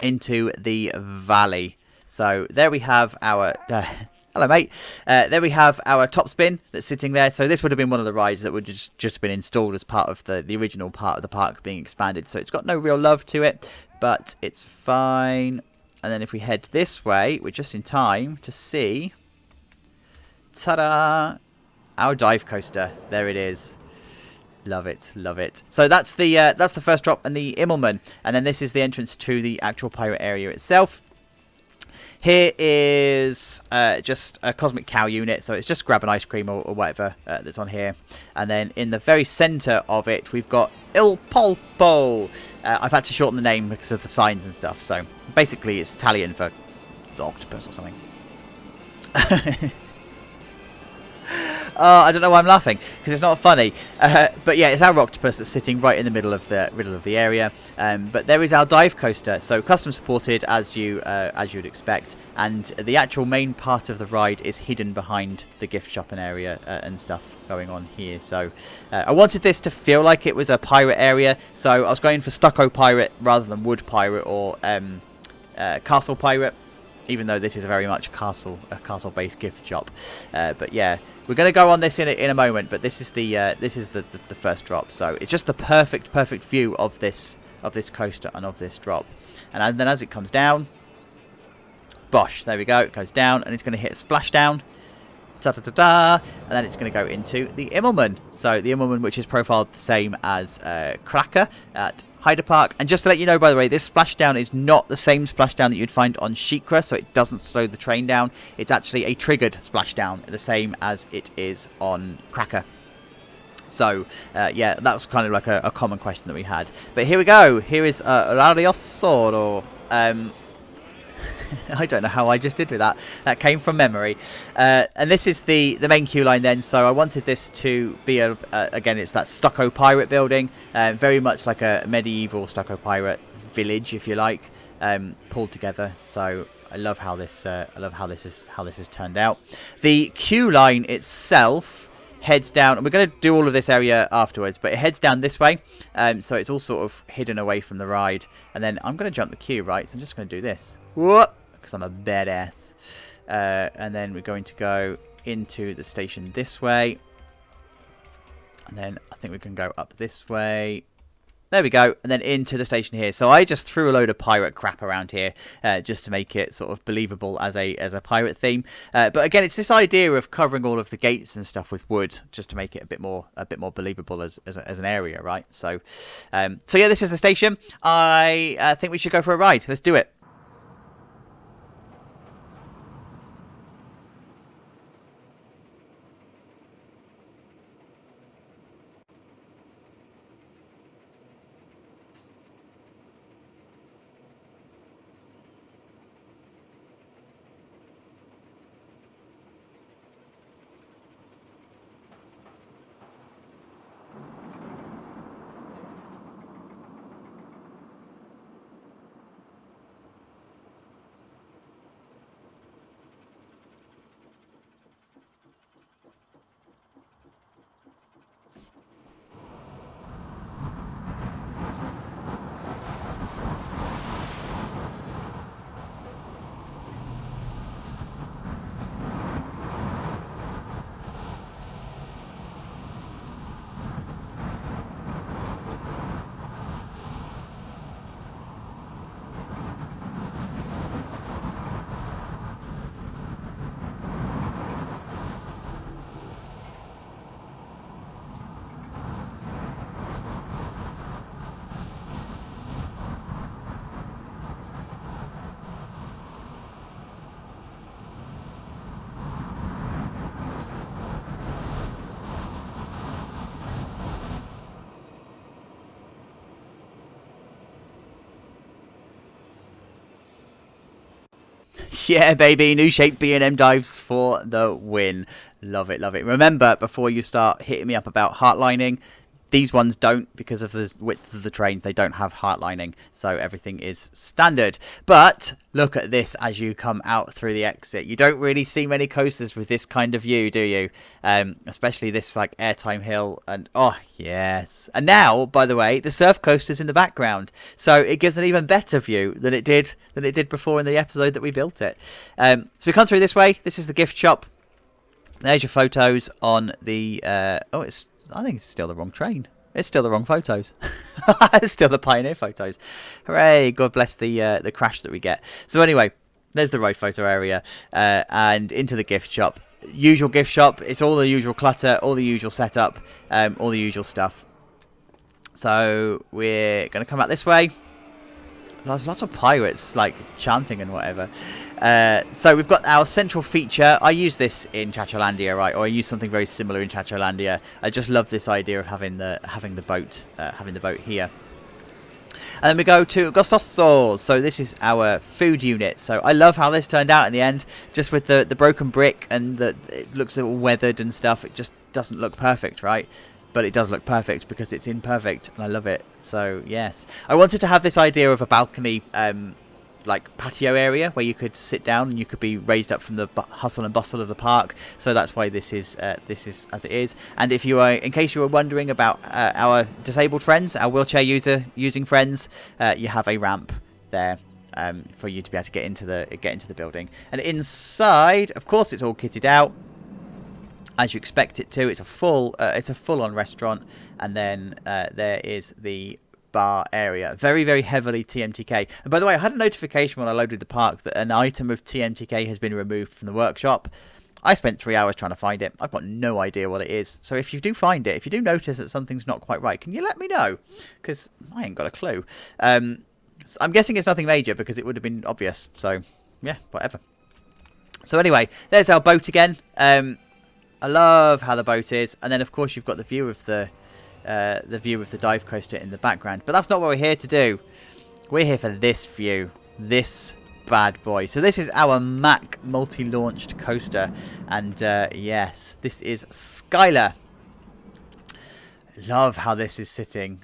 into the valley. So there we have our hello mate, there we have our top spin that's sitting there. So this would have been one of the rides that would just been installed as part of the original part of the park being expanded, so it's got no real love to it, but it's fine. And then if we head this way, we're just in time to see, ta-da, our dive coaster. There it is. Love it, love it. So that's the first drop and the Immelman, and then this is the entrance to the actual pirate area itself. Here is just a cosmic cow unit, so it's just grab an ice cream or whatever that's on here. And then in the very centre of it, we've got Il Polpo. I've had to shorten the name because of the signs and stuff. So basically, it's Italian for octopus or something. I don't know why I'm laughing because it's not funny, but yeah, it's our octopus that's sitting right in the middle of the area. But there is our dive coaster, so custom supported as you would expect, and the actual main part of the ride is hidden behind the gift shop and area and stuff going on here. So I wanted this to feel like it was a pirate area, so I was going for stucco pirate rather than wood pirate or castle pirate. Even though this is very much a castle-based gift shop, but yeah, we're going to go on this in a moment. But this is the first drop, so it's just the perfect view of this coaster and of this drop. And then as it comes down, bosh, there we go, it goes down and it's going to hit a splashdown, and then it's going to go into the Immelman. So the Immelman, which is profiled the same as Cracker at Hyder Park. And just to let you know, by the way, this splashdown is not the same splashdown that you'd find on Sheikra, so it doesn't slow the train down. It's actually a triggered splashdown, the same as it is on Cracker. So, yeah, that was kind of like a common question that we had. But here we go. Here is Lariosauro. I don't know how I just did with that. That came from memory. And this is the main queue line then. So I wanted this to be, again, it's that stucco pirate building. Very much like a medieval stucco pirate village, if you like, pulled together. So I love how this has turned out. The queue line itself heads down, and we're going to do all of this area afterwards, but it heads down this way, so it's all sort of hidden away from the ride. And then I'm going to jump the queue, right? So I'm just going to do this, because I'm a badass. And then we're going to go into the station this way, and then I think we can go up this way. There we go, and then into the station here. So I just threw a load of pirate crap around here just to make it sort of believable as a pirate theme. But again, it's this idea of covering all of the gates and stuff with wood just to make it a bit more believable as an area, right? So yeah, this is the station. I think we should go for a ride. Let's do it. Yeah, baby, new shape B&M dives for the win. Love it, love it. Remember, before you start hitting me up about heart lining, these ones don't, because of the width of the trains. They don't have heart lining, so everything is standard. But look at this as you come out through the exit. You don't really see many coasters with this kind of view, do you? Especially this like airtime hill, and oh yes. And now, by the way, the surf coaster's in the background, so it gives an even better view than it did before in the episode that we built it. So we come through this way. This is the gift shop. There's your photos on the I think it's still the wrong train. It's still the wrong photos. It's still the Pioneer photos. Hooray! God bless the crash that we get. So anyway, there's the road photo area, and into the gift shop. Usual gift shop. It's all the usual clutter, all the usual setup, all the usual stuff. So we're gonna come out this way. There's lots of pirates like chanting and whatever. So we've got our central feature. I use this in Chacholandia, right? Or I use something very similar in Chacholandia. I just love this idea of having the boat here. And then we go to Gostosos. So this is our food unit. So I love how this turned out in the end, just with the broken brick, and it looks all weathered and stuff. It just doesn't look perfect, right? But it does look perfect because it's imperfect, and I love it. So yes, I wanted to have this idea of a balcony, like patio area where you could sit down and you could be raised up from the hustle and bustle of the park. So that's why this is as it is. And if you are, in case you were wondering about our disabled friends, our wheelchair using friends, you have a ramp there for you to be able to get into the building. And inside, of course, it's all kitted out, as you expect it to. It's a full-on restaurant, and then there is the bar area, very, very heavily TMTK. And by the way, I had a notification when I loaded the park that an item of TMTK has been removed from the workshop. I spent 3 hours trying to find it. I've got no idea what it is. So if you do find it, if you do notice that something's not quite right, can you let me know? Because I ain't got a clue. I'm guessing it's nothing major, because it would have been obvious. So yeah, whatever. So anyway, there's our boat again. I love how the boat is, and then of course you've got the view of the dive coaster in the background. But that's not what we're here to do. We're here for this view, this bad boy. So this is our Mack multi-launched coaster, and yes, this is Scylla. Love how this is sitting.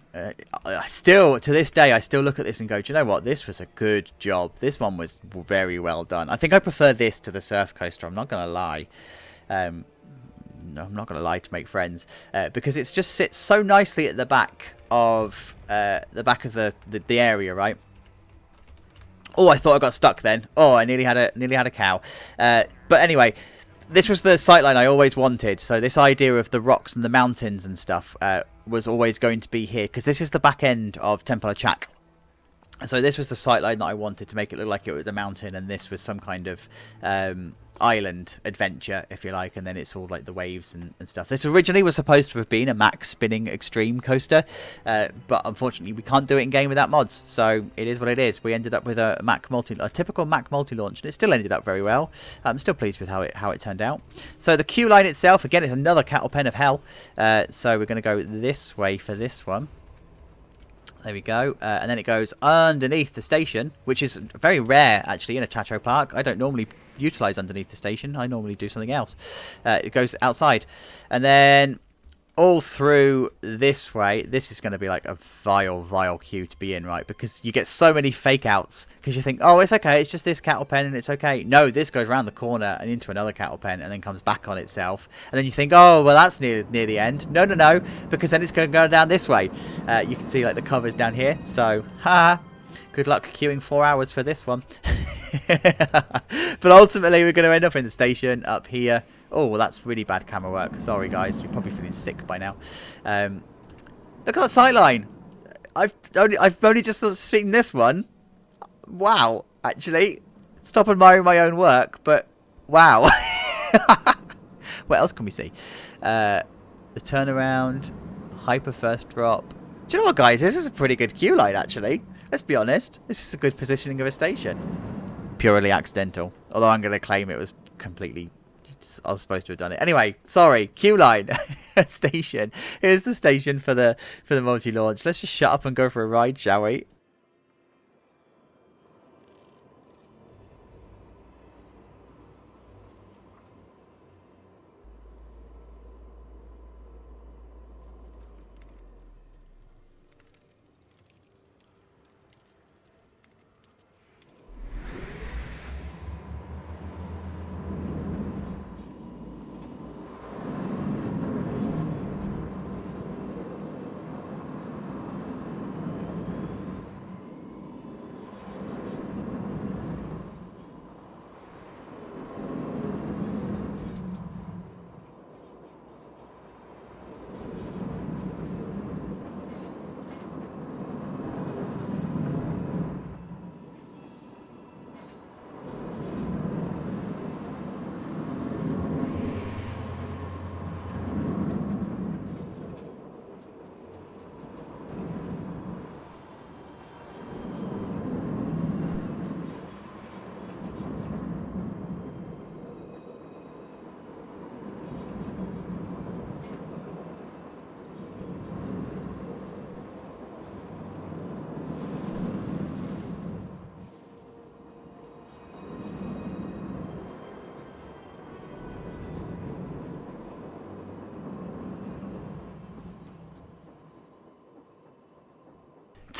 Still to this day, I still look at this and go, do you know what? This was a good job. This one was very well done. I think I prefer this to the surf coaster. I'm not gonna lie. No, I'm not going to lie to make friends, because it just sits so nicely at the back of the area, right? Oh, I thought I got stuck then. Oh, I nearly had a cow. But anyway, this was the sightline I always wanted. So this idea of the rocks and the mountains and stuff was always going to be here, because this is the back end of Temple of Chaac. So this was the sightline that I wanted to make it look like it was a mountain, and this was some kind of island adventure, if you like, and then it's all like the waves and stuff. This originally was supposed to have been a Mack spinning extreme coaster, but unfortunately we can't do it in game without mods, so it is what it is. We ended up with a typical Mack multi-launch, and it still ended up very well. I'm still pleased with how it turned out. So the queue line itself, again, is another cattle pen of hell, so we're going to go this way for this one. There we go. And then it goes underneath the station, which is very rare, actually, in a Chacho park. I don't normally utilise underneath the station. I normally do something else. It goes outside. And then all through this way, this is going to be like a vile queue to be in, right? Because you get so many fake outs, because you think, oh, it's okay, it's just this cattle pen and it's okay. No, this goes around the corner and into another cattle pen and then comes back on itself. And then you think, oh, well, that's near the end. No, because then it's going to go down this way. You can see like the covers down here. So, good luck queuing 4 hours for this one. But ultimately, we're going to end up in the station up here. Oh, well, that's really bad camera work. Sorry, guys. You're probably feeling sick by now. Look at that sightline. I've only just seen this one. Wow. Actually, stop admiring my own work, but wow. What else can we see? The turnaround, hyper first drop. Do you know what, guys? This is a pretty good queue line, actually. Let's be honest. This is a good positioning of a station. Purely accidental. Although I'm going to claim it was completely... I was supposed to have done it. Anyway, sorry. Queue line. Station. Here's the station for the multi-launch. Let's just shut up and go for a ride, shall we?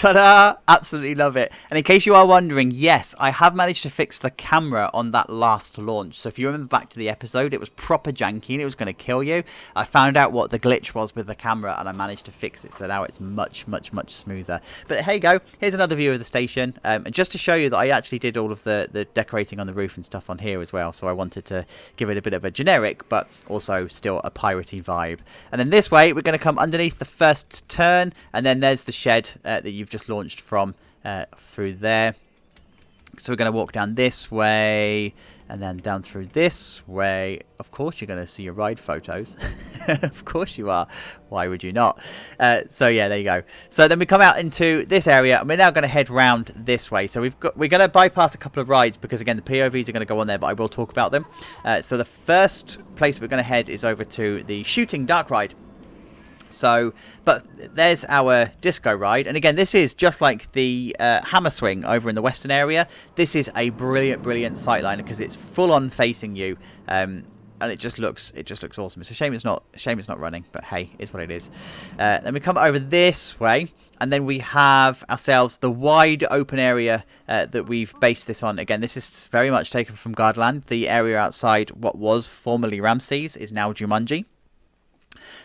Ta-da! Absolutely love it. And in case you are wondering, yes, I have managed to fix the camera on that last launch. So if you remember back to the episode, it was proper janky and it was going to kill you. I found out what the glitch was with the camera and I managed to fix it. So now it's much, much, much smoother. But here you go. Here's another view of the station. And just to show you that I actually did all of the decorating on the roof and stuff on here as well. So I wanted to give it a bit of a generic, but also still a piratey vibe. And then this way, we're going to come underneath the first turn. And then there's the shed that you've just launched from through there. So we're going to walk down this way and then down through this way. Of course you're going to see your ride photos. Of course you are. Why would you not? So yeah, there you go. So then we come out into this area and we're now going to head round this way. So we're going to bypass a couple of rides because again the POVs are going to go on there, but I will talk about them. So the first place we're going to head is over to the shooting dark ride. So, but there's our disco ride. And again, this is just like the hammer swing over in the western area. This is a brilliant, brilliant sightline because it's full on facing you. And it just looks awesome. It's a shame it's not running, but hey, it's what it is. Then we come over this way. And then we have ourselves the wide open area that we've based this on. Again, this is very much taken from Gardaland. The area outside what was formerly Ramses is now Jumanji.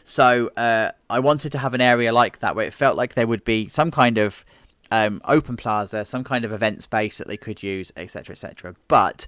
So I wanted to have an area like that where it felt like there would be some kind of open plaza, some kind of event space that they could use, etc, etc. But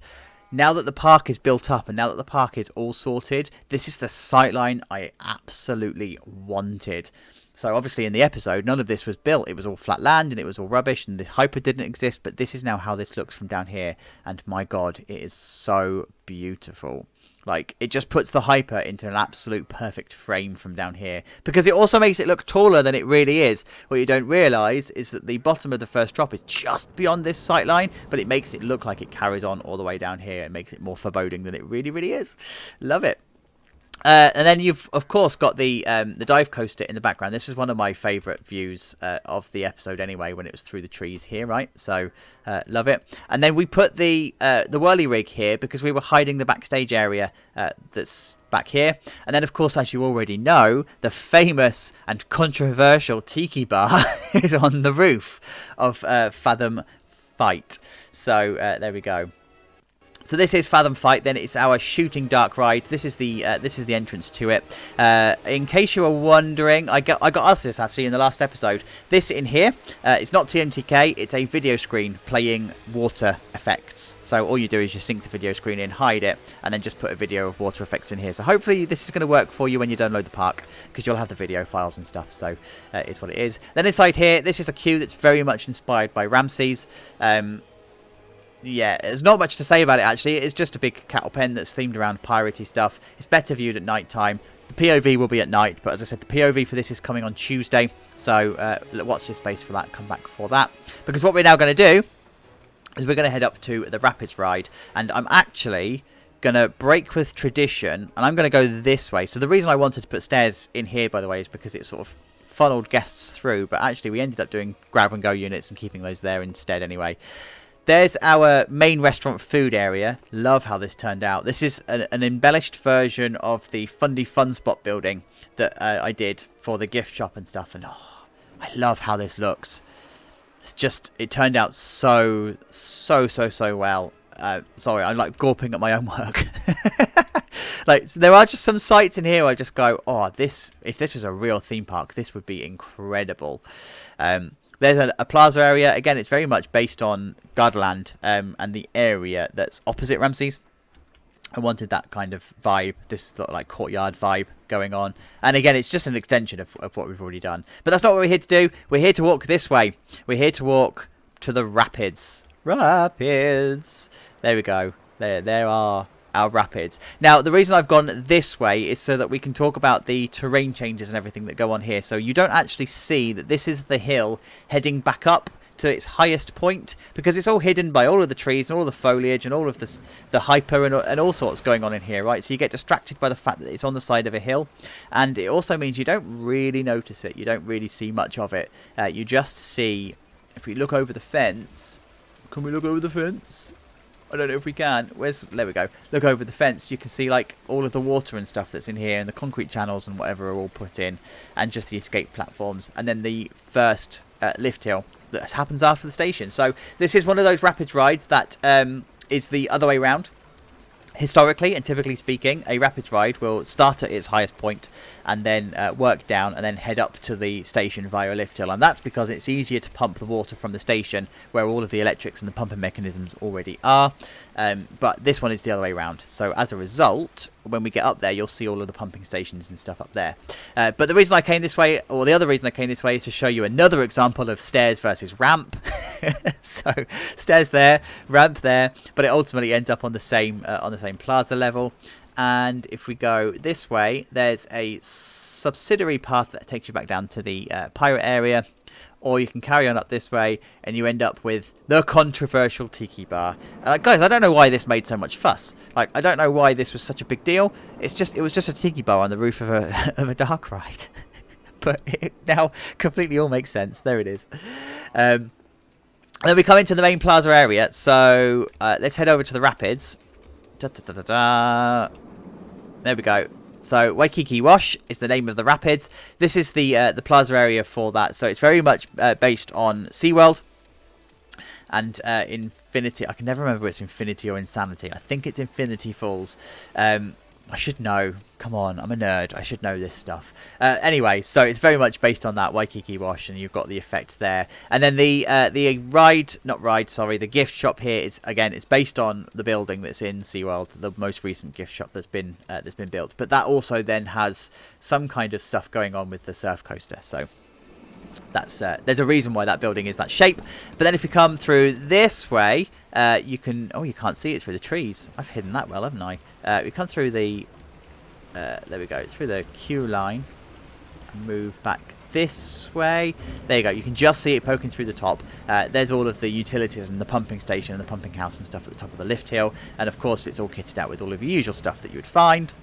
now that the park is built up and now that the park is all sorted, this is the sightline I absolutely wanted. So obviously in the episode, none of this was built. It was all flat land and it was all rubbish and the hyper didn't exist. But this is now how this looks from down here. And my God, it is so beautiful. Like, it just puts the hyper into an absolute perfect frame from down here. Because it also makes it look taller than it really is. What you don't realise is that the bottom of the first drop is just beyond this sight line. But it makes it look like it carries on all the way down here. It makes it more foreboding than it really, really is. Love it. And then you've, of course, got the dive coaster in the background. This is one of my favourite views of the episode anyway, when it was through the trees here, right? So, love it. And then we put the whirly rig here because we were hiding the backstage area that's back here. And then, of course, as you already know, the famous and controversial tiki bar is on the roof of Fathom Fight. So, there we go. So this is Fathom Fight, then it's our shooting dark ride. This is the entrance to it. In case you were wondering, I got asked this actually in the last episode. This in here, it's not TMTK, it's a video screen playing water effects. So all you do is you sync the video screen in, hide it, and then just put a video of water effects in here. So hopefully this is going to work for you when you download the park, because you'll have the video files and stuff. So it's what it is. Then inside here, this is a queue that's very much inspired by Ramses. Yeah, there's not much to say about it actually. It's just a big cattle pen that's themed around piratey stuff. It's better viewed at night time. The POV will be at night, but as I said, the POV for this is coming on Tuesday. So watch this space for that. Come back for that. Because what we're now going to do is we're going to head up to the Rapids ride. And I'm actually going to break with tradition. And I'm going to go this way. So the reason I wanted to put stairs in here, by the way, is because it sort of funneled guests through. But actually we ended up doing grab and go units and keeping those there instead anyway. There's our main restaurant food area. Love how this turned out. This is an embellished version of the Fundy Fun Spot building that I did for the gift shop and stuff. And oh, I love how this looks. It's just, it turned out so well. Sorry, I'm like gawping at my own work. Like, there are just some sites in here where I just go, oh, this, if this was a real theme park, this would be incredible. There's a plaza area. Again, it's very much based on Gardaland and the area that's opposite Ramses. I wanted that kind of vibe, this sort of like courtyard vibe going on. And again, it's just an extension of what we've already done. But that's not what we're here to do. We're here to walk this way. We're here to walk to the rapids. Rapids. There we go. There are our rapids. Now, the reason I've gone this way is so that we can talk about the terrain changes and everything that go on here. So you don't actually see that this is the hill heading back up to its highest point, because it's all hidden by all of the trees and all of the foliage and all of the hyper and all sorts going on in here, right? So you get distracted by the fact that it's on the side of a hill, and it also means you don't really notice it. You don't really see much of it. You just see, if we look over the fence, can we look over the fence? I don't know if we can. There we go. Look over the fence. You can see like all of the water and stuff that's in here, and the concrete channels and whatever are all put in, and just the escape platforms. And then the first lift hill that happens after the station. So this is one of those rapids rides that is the other way round. Historically and typically speaking, a rapids ride will start at its highest point and then work down and then head up to the station via a lift hill. And that's because it's easier to pump the water from the station where all of the electrics and the pumping mechanisms already are. But this one is the other way around. So as a result, when we get up there, you'll see all of the pumping stations and stuff up there. But the reason I came this way, or the other reason I came this way, is to show you another example of stairs versus ramp. So stairs there, ramp there, but it ultimately ends up on the same plaza level. And if we go this way, there's a subsidiary path that takes you back down to the pirate area, or you can carry on up this way and you end up with the controversial tiki bar. Guys, I don't know why this made so much fuss. Like, I don't know why this was such a big deal. It was just a tiki bar on the roof of a dark ride. But it now completely all makes sense. There it is. And then we come into the main plaza area. So let's head over to the rapids. There we go. So Waikiki Wash is the name of the rapids. This is the plaza area for that. So it's very much based on SeaWorld and Infinity. I can never remember if it's Infinity or Insanity. I think it's Infinity Falls. I should know. Come on, I'm a nerd. I should know this stuff. Anyway, so it's very much based on that Waikiki Wash, and you've got the effect there. And then the gift shop here is, again, it's based on the building that's in SeaWorld, the most recent gift shop that's been built. But that also then has some kind of stuff going on with the surf coaster. So that's there's a reason why that building is that shape. But then if we come through this way, you can... Oh, you can't see it through the trees. I've hidden that well, haven't I? We come through the... there we go, through the queue line. Move back this way. There you go. You can just see it poking through the top. There's all of the utilities and the pumping station and the pumping house and stuff at the top of the lift hill. And of course, it's all kitted out with all of your usual stuff that you would find.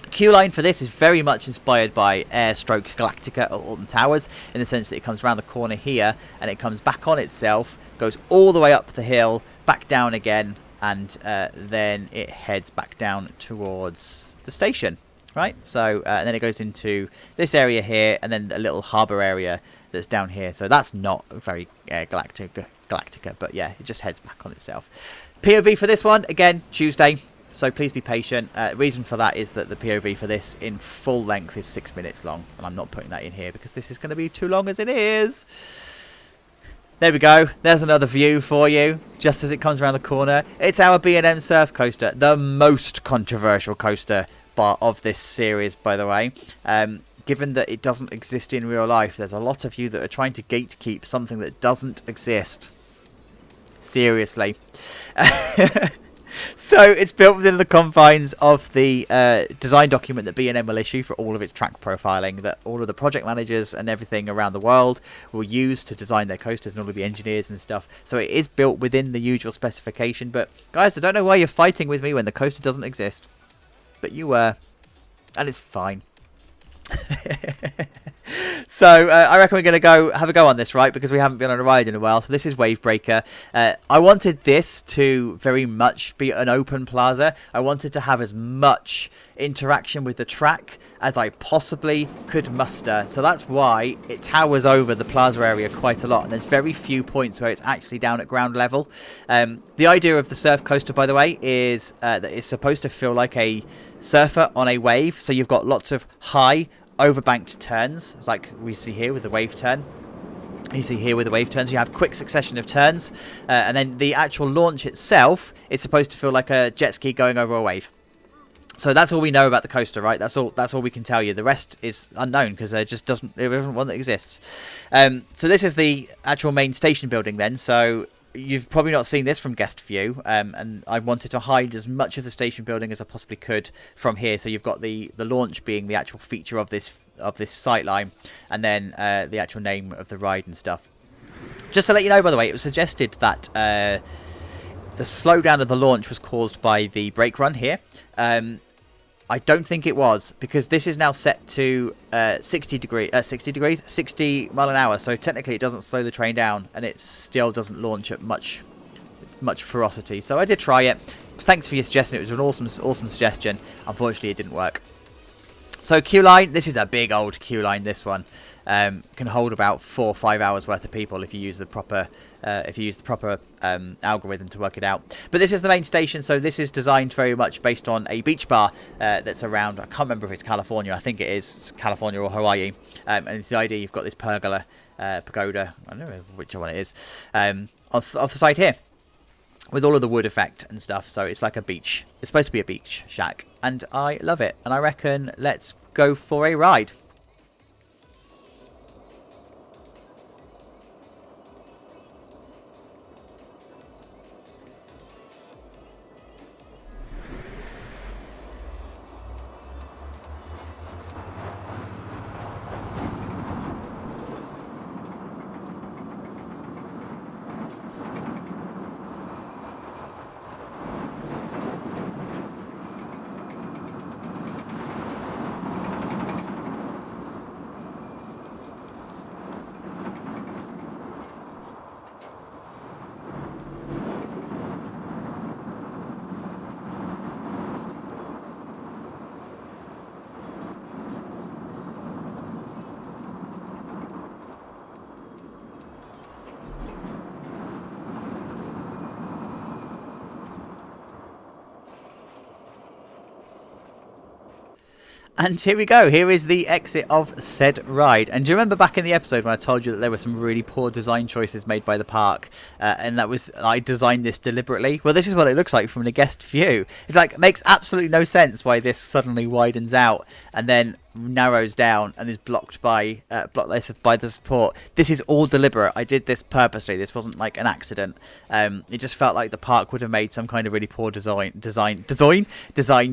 Queue line for this is very much inspired by Galactica at Alton Towers, in the sense that it comes around the corner here and it comes back on itself, goes all the way up the hill, back down again, and then it heads back doon towards the station, right? So and then it goes into this area here, and then a little harbour area that's down here. So that's not very Galactica, but yeah, it just heads back on itself. POV for this one, again, Tuesday. So please be patient. Reason for that is that the POV for this in full length is 6 minutes long. And I'm not putting that in here because this is going to be too long as it is. There we go. There's another view for you. Just as it comes around the corner. It's our B&M Surf Coaster. The most controversial coaster bar of this series, by the way. Given that it doesn't exist in real life, there's a lot of you that are trying to gatekeep something that doesn't exist. Seriously. So it's built within the confines of the design document that B&M will issue for all of its track profiling, that all of the project managers and everything around the world will use to design their coasters, and all of the engineers and stuff. So it is built within the usual specification. But guys, I don't know why you're fighting with me when the coaster doesn't exist. But you were. And it's fine. So I reckon we're going to go have a go on this, right? Because we haven't been on a ride in a while. So this is WaveBreaker. I wanted this to very much be an open plaza. I wanted to have as much interaction with the track as I possibly could muster. So that's why it towers over the plaza area quite a lot. And there's very few points where it's actually down at ground level. The idea of the surf coaster, by the way, is that it's supposed to feel like a surfer on a wave. So you've got lots of high overbanked turns, like we see here with the wave turn. You see here with the wave turns, you have quick succession of turns, and then the actual launch itself is supposed to feel like a jet ski going over a wave. So that's all we know about the coaster, right? That's all we can tell you. The rest is unknown because there isn't one that exists. So this is the actual main station building then. So you've probably not seen this from guest view, and I wanted to hide as much of the station building as I possibly could from here. So you've got the launch being the actual feature of this sightline, and then the actual name of the ride and stuff. Just to let you know, by the way, it was suggested that the slowdown of the launch was caused by the brake run here. I don't think it was, because this is now set to 60 mile an hour. So technically it doesn't slow the train down, and it still doesn't launch at much ferocity. So I did try it. Thanks for your suggestion. It was an awesome suggestion. Unfortunately, it didn't work. So queue line, this is a big old queue line, this one. Can hold about 4 or 5 hours worth of people if you use the proper algorithm to work it out. But this is the main station, so this is designed very much based on a beach bar that's around, I can't remember if it's California, I think it is California or Hawaii. And it's the idea you've got this pagoda, I don't know which one it is, off the side here, with all of the wood effect and stuff. So it's like a beach. It's supposed to be a beach shack, and I love it. And I reckon let's go for a ride. And here we go. Here is the exit of said ride. And do you remember back in the episode when I told you that there were some really poor design choices made by the park? And that was, I designed this deliberately. Well, this is what it looks like from the guest view. It like makes absolutely no sense why this suddenly widens out and then narrows down and is blocked by the support. This is all deliberate. I did this purposely. This wasn't like an accident. It just felt like the park would have made some kind of really poor design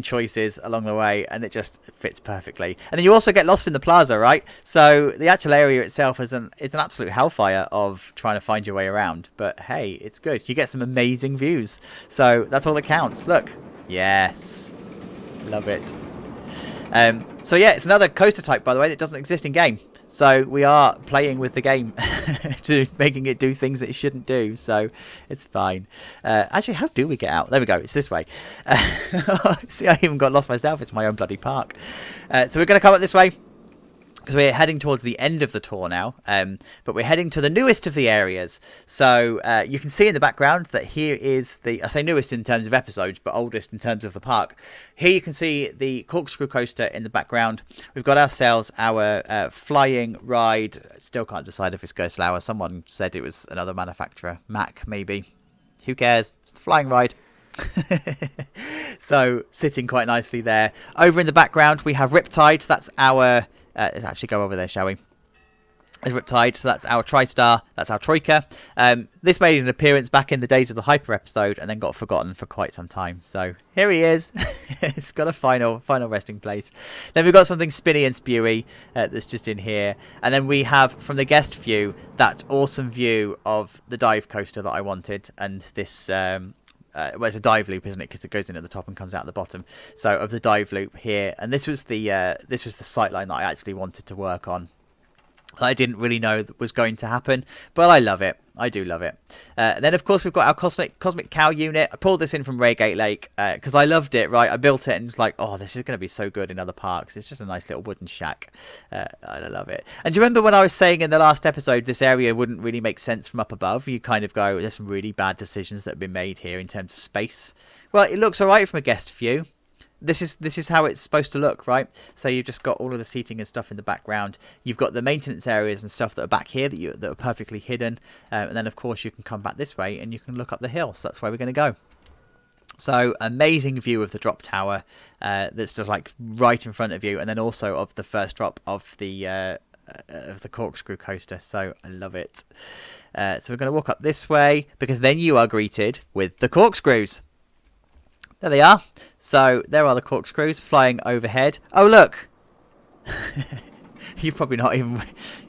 choices along the way, and it just fits perfectly. And then you also get lost in the plaza, right? So the actual area itself is an absolute hellfire of trying to find your way around. But hey, it's good. You get some amazing views. So that's all that counts. Look. Yes. Love it. So yeah, it's another coaster type, by the way, that doesn't exist in game. So we are playing with the game to making it do things that it shouldn't do. So it's fine. Actually, how do we get out? There we go. It's this way. See, I even got lost myself. It's my own bloody park. So we're going to come up this way, because we're heading towards the end of the tour now, but we're heading to the newest of the areas. So you can see in the background that here is the, I say newest in terms of episodes, but oldest in terms of the park. Here you can see the Corkscrew coaster in the background. We've got ourselves our flying ride. Still can't decide if it's Gerslauer. Someone said it was another manufacturer. Mack, maybe. Who cares? It's the flying ride. So sitting quite nicely there. Over in the background we have Riptide. That's our... let's actually go over there, shall we? There's Riptide, so that's our TriStar, that's our Troika. This made an appearance back in the days of the Hyper episode and then got forgotten for quite some time. So here he is. It's got a final resting place. Then we've got something spinny and spewy that's just in here. And then we have, from the guest view, that awesome view of the dive coaster that I wanted. And this... well, it's a dive loop, isn't it? Because it goes in at the top and comes out at the bottom. So of the dive loop here, and this was the sightline that I actually wanted to work on. I didn't really know that was going to happen, but I love it. I do love it. Then, of course, we've got our Cosmic Cow unit. I pulled this in from Reigate Lake because I loved it, right? I built it and was like, oh, this is going to be so good in other parks. It's just a nice little wooden shack. I love it. And do you remember when I was saying in the last episode this area wouldn't really make sense from up above? You kind of go, there's some really bad decisions that have been made here in terms of space. Well, it looks all right from a guest view. This is how it's supposed to look, right? So you've just got all of the seating and stuff in the background. You've got the maintenance areas and stuff that are back here that are perfectly hidden. And then, of course, you can come back this way and you can look up the hill. So that's where we're going to go. So amazing view of the drop tower that's just like right in front of you. And then also of the first drop of the Corkscrew coaster. So I love it. So we're going to walk up this way because then you are greeted with the corkscrews. There they are. So there are the corkscrews flying overhead. Oh, look. You've probably not even...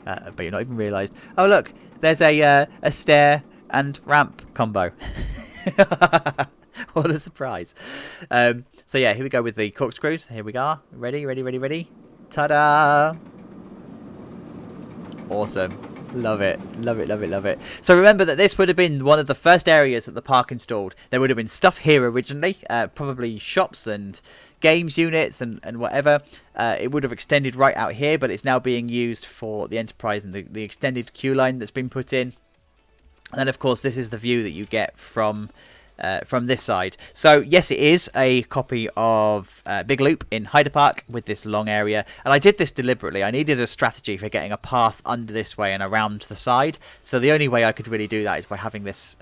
but you're not even realised. Oh, look. There's a stair and ramp combo. What a surprise. So yeah, here we go with the corkscrews. Here we are. Ready, ready, ready, ready. Ta-da. Awesome. Love it, love it, love it, love it. So remember that this would have been one of the first areas that the park installed. There would have been stuff here originally, probably shops and games units and whatever. It would have extended right out here, but it's now being used for the Enterprise and the extended queue line that's been put in. And then, of course, this is the view that you get from this side. So, yes, it is a copy of Big Loop in Hyde Park with this long area. And I did this deliberately. I needed a strategy for getting a path under this way and around the side. So the only way I could really do that is by having this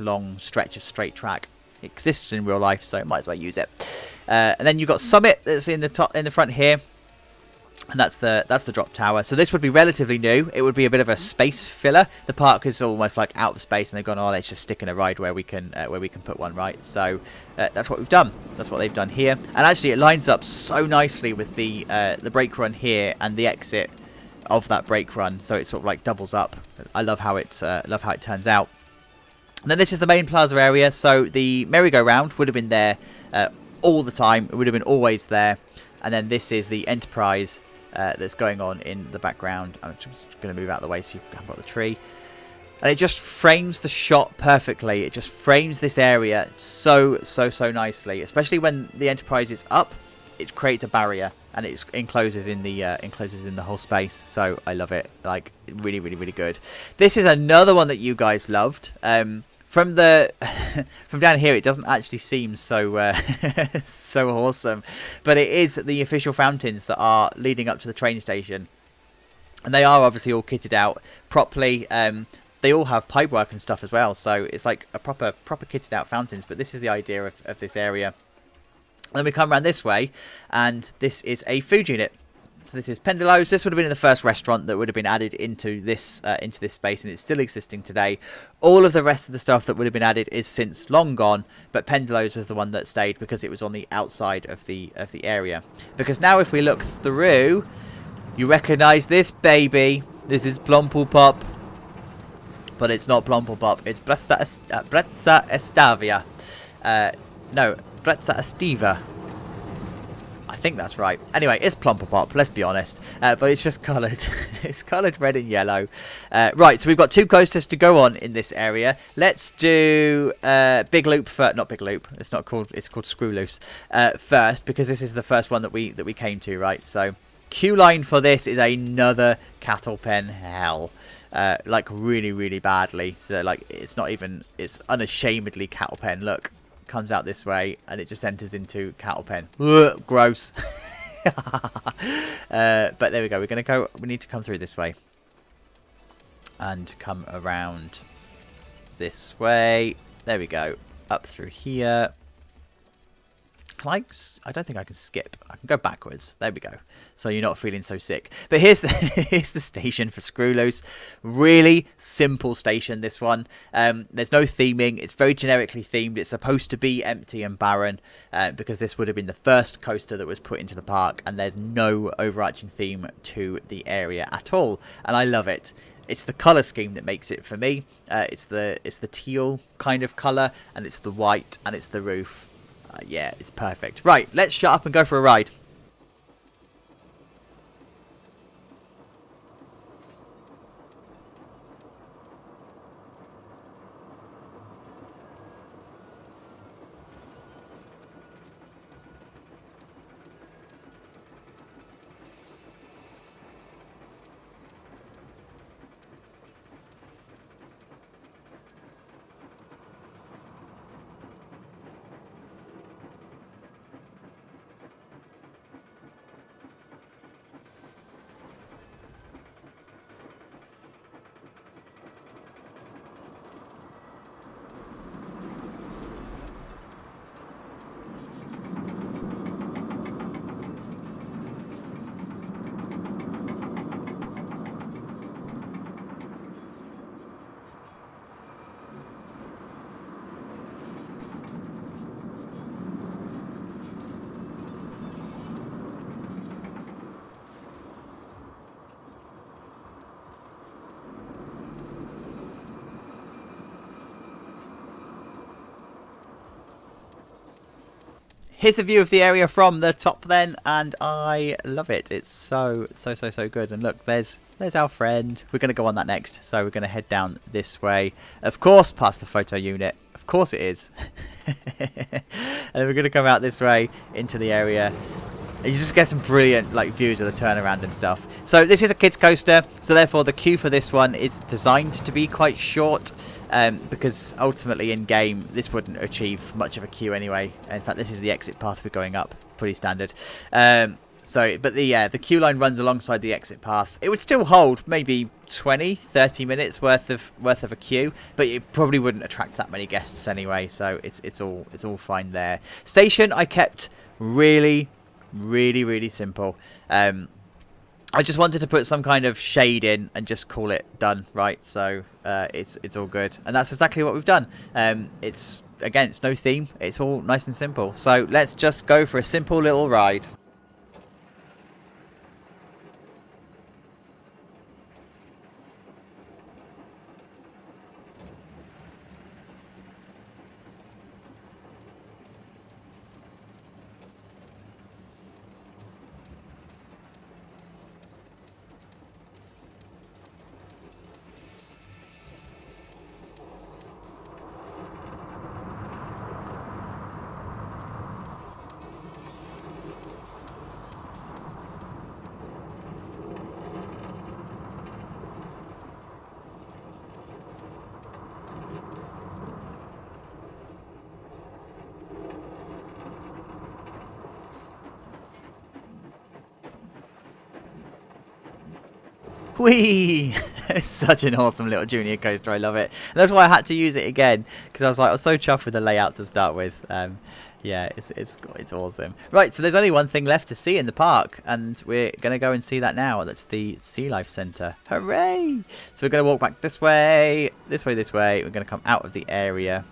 long stretch of straight track. It exists in real life, so I might as well use it. And then you've got Summit that's in the front here. And that's the drop tower. So this would be relatively new. It would be a bit of a space filler. The park is almost like out of space, and they've gone, oh, let's just stick in a ride where we can put one, right? So that's what we've done. That's what they've done here. And actually, it lines up so nicely with the brake run here and the exit of that brake run. So it sort of like doubles up. I love how it turns out. And then this is the main plaza area. So the merry-go-round would have been there all the time. It would have been always there. And then this is the Enterprise that's going on in the background. I'm just going to move out of the way so you haven't got the tree. And it just frames the shot perfectly. It just frames this area so nicely. Especially when the Enterprise is up, it creates a barrier and it encloses in the whole space. So I love it. Like really, really, really good. This is another one that you guys loved. From down here, it doesn't actually seem so so awesome, but it is the official fountains that are leading up to the train station, and they are obviously all kitted out properly. They all have pipework and stuff as well, so it's like a proper kitted out fountains. But this is the idea of this area. And then we come around this way, and this is a food unit. So this is Pendelo's. This would have been in the first restaurant that would have been added into this space, and it's still existing today. All of the rest of the stuff that would have been added is since long gone, but Pendelo's was the one that stayed because it was on the outside of the area. Because now if we look through, you recognise this baby. This is Plomple Pop, but it's not Plomple Pop. It's Brezza Estiva. No, Brezza Estiva. I think that's right. Anyway, it's Plomper Pop, let's be honest. But it's just coloured. It's coloured red and yellow. Right, so we've got two coasters to go on in this area. Let's do Big Loop first. Not Big Loop. It's called ScrewLoose first, because this is the first one that we came to, right? So queue line for this is another cattle pen hell. Like really, really badly. So like it's unashamedly cattle pen. Look. Comes out this way and it just enters into cattle pen. Ugh, gross. But there we go. We need to come through this way and come around this way. There we go. Up through here. I don't think I can skip. I can go backwards. There we go. So you're not feeling so sick. But here's the station for ScrewLoose. Really simple station, this one. There's no theming. It's very generically themed. It's supposed to be empty and barren because this would have been the first coaster that was put into the park, and there's no overarching theme to the area at all. And I love it. It's the colour scheme that makes it for me. It's the teal kind of colour, and it's the white, and it's the roof. Yeah, it's perfect. Right, let's shut up and go for a ride. here's the view of the area from the top then, and I love it. It's so good. And look, there's our friend. We're going to go on that next, so we're going to head down this way, of course, past the photo unit. Of course it is. And then we're going to come out this way into the area. And you just get some brilliant like views of the turnaround and stuff. So this is a kids coaster, so therefore the queue for this one is designed to be quite short, because ultimately in game this wouldn't achieve much of a queue anyway. In fact, this is the exit path we're going up, pretty standard. But the queue line runs alongside the exit path. It would still hold maybe 20-30 minutes worth of a queue, but it probably wouldn't attract that many guests anyway. So it's all fine there. Station I kept really simple. I just wanted to put some kind of shade in and just call it done, right? So it's all good, and that's exactly what we've done. It's no theme. It's all nice and simple. So let's just go for a simple little ride. Whee! It's such an awesome little junior coaster. I love it. And that's why I had to use it again, because I was so chuffed with the layout to start with. Yeah, it's awesome. Right, so there's only one thing left to see in the park, and we're going to go and see that now. That's the Sea Life Centre. Hooray! So we're going to walk back this way. We're going to come out of the area,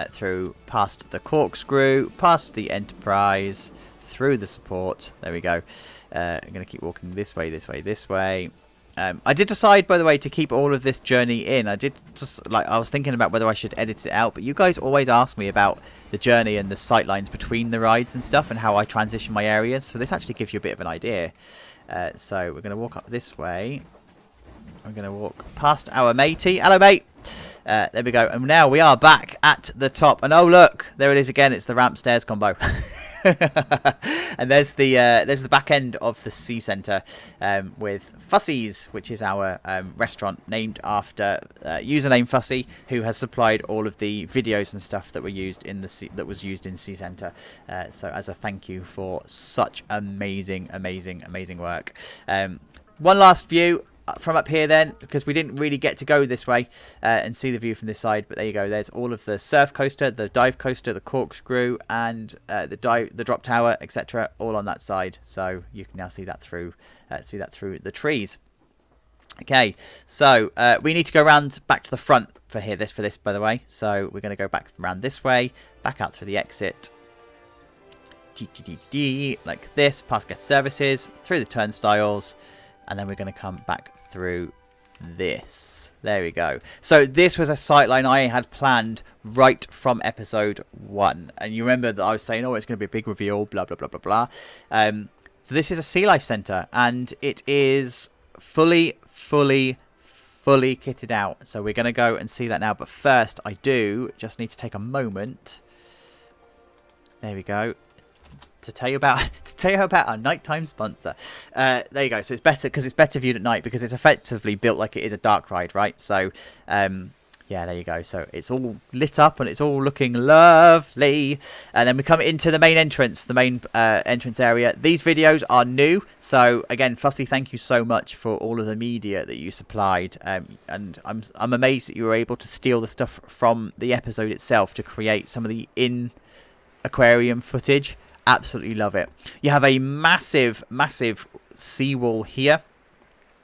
through past the Corkscrew, past the Enterprise, through the support. There we go. I'm going to keep walking this way. I did decide, by the way, to keep all of this journey in. I was thinking about whether I should edit it out, but you guys always ask me about the journey and the sightlines between the rides and stuff, and how I transition my areas. So this actually gives you a bit of an idea. So we're going to walk up this way. I'm going to walk past our matey. Hello, mate. There we go. And now we are back at the top. And oh, look, there it is again. It's the ramp stairs combo. And there's the back end of the sea centre, with Fussy's, which is our restaurant named after username Fussy, who has supplied all of the videos and stuff that were used in the used in Sea Centre. So as a thank you for such amazing work. One last view from up here then, because we didn't really get to go this way and see the view from this side, but there you go. There's all of the surf coaster, the dive coaster, the corkscrew, and the drop tower, etc., all on that side. So you can now see that through the trees. Okay, so we need to go around back to the front for this, by the way. So we're going to go back around this way, back out through the exit, like this, past guest services, through the turnstiles, and then we're going to come back through this. There we go. So this was a sightline I had planned right from episode 1. And you remember that I was saying, oh, it's going to be a big reveal, blah, blah, blah, blah, blah. So this is a Sea Life Centre, and it is fully kitted out. So we're going to go and see that now. But first, I do just need to take a moment. There we go. To tell you about our nighttime sponsor. There you go. So it's better because it's better viewed at night, because it's effectively built like it is a dark ride, right? So yeah, there you go. So it's all lit up and it's all looking lovely. And then we come into the main entrance, entrance area. These videos are new. So again, Fussy, thank you so much for all of the media that you supplied. And I'm amazed that you were able to steal the stuff from the episode itself to create some of the aquarium footage. Absolutely love it. You have a massive seawall here.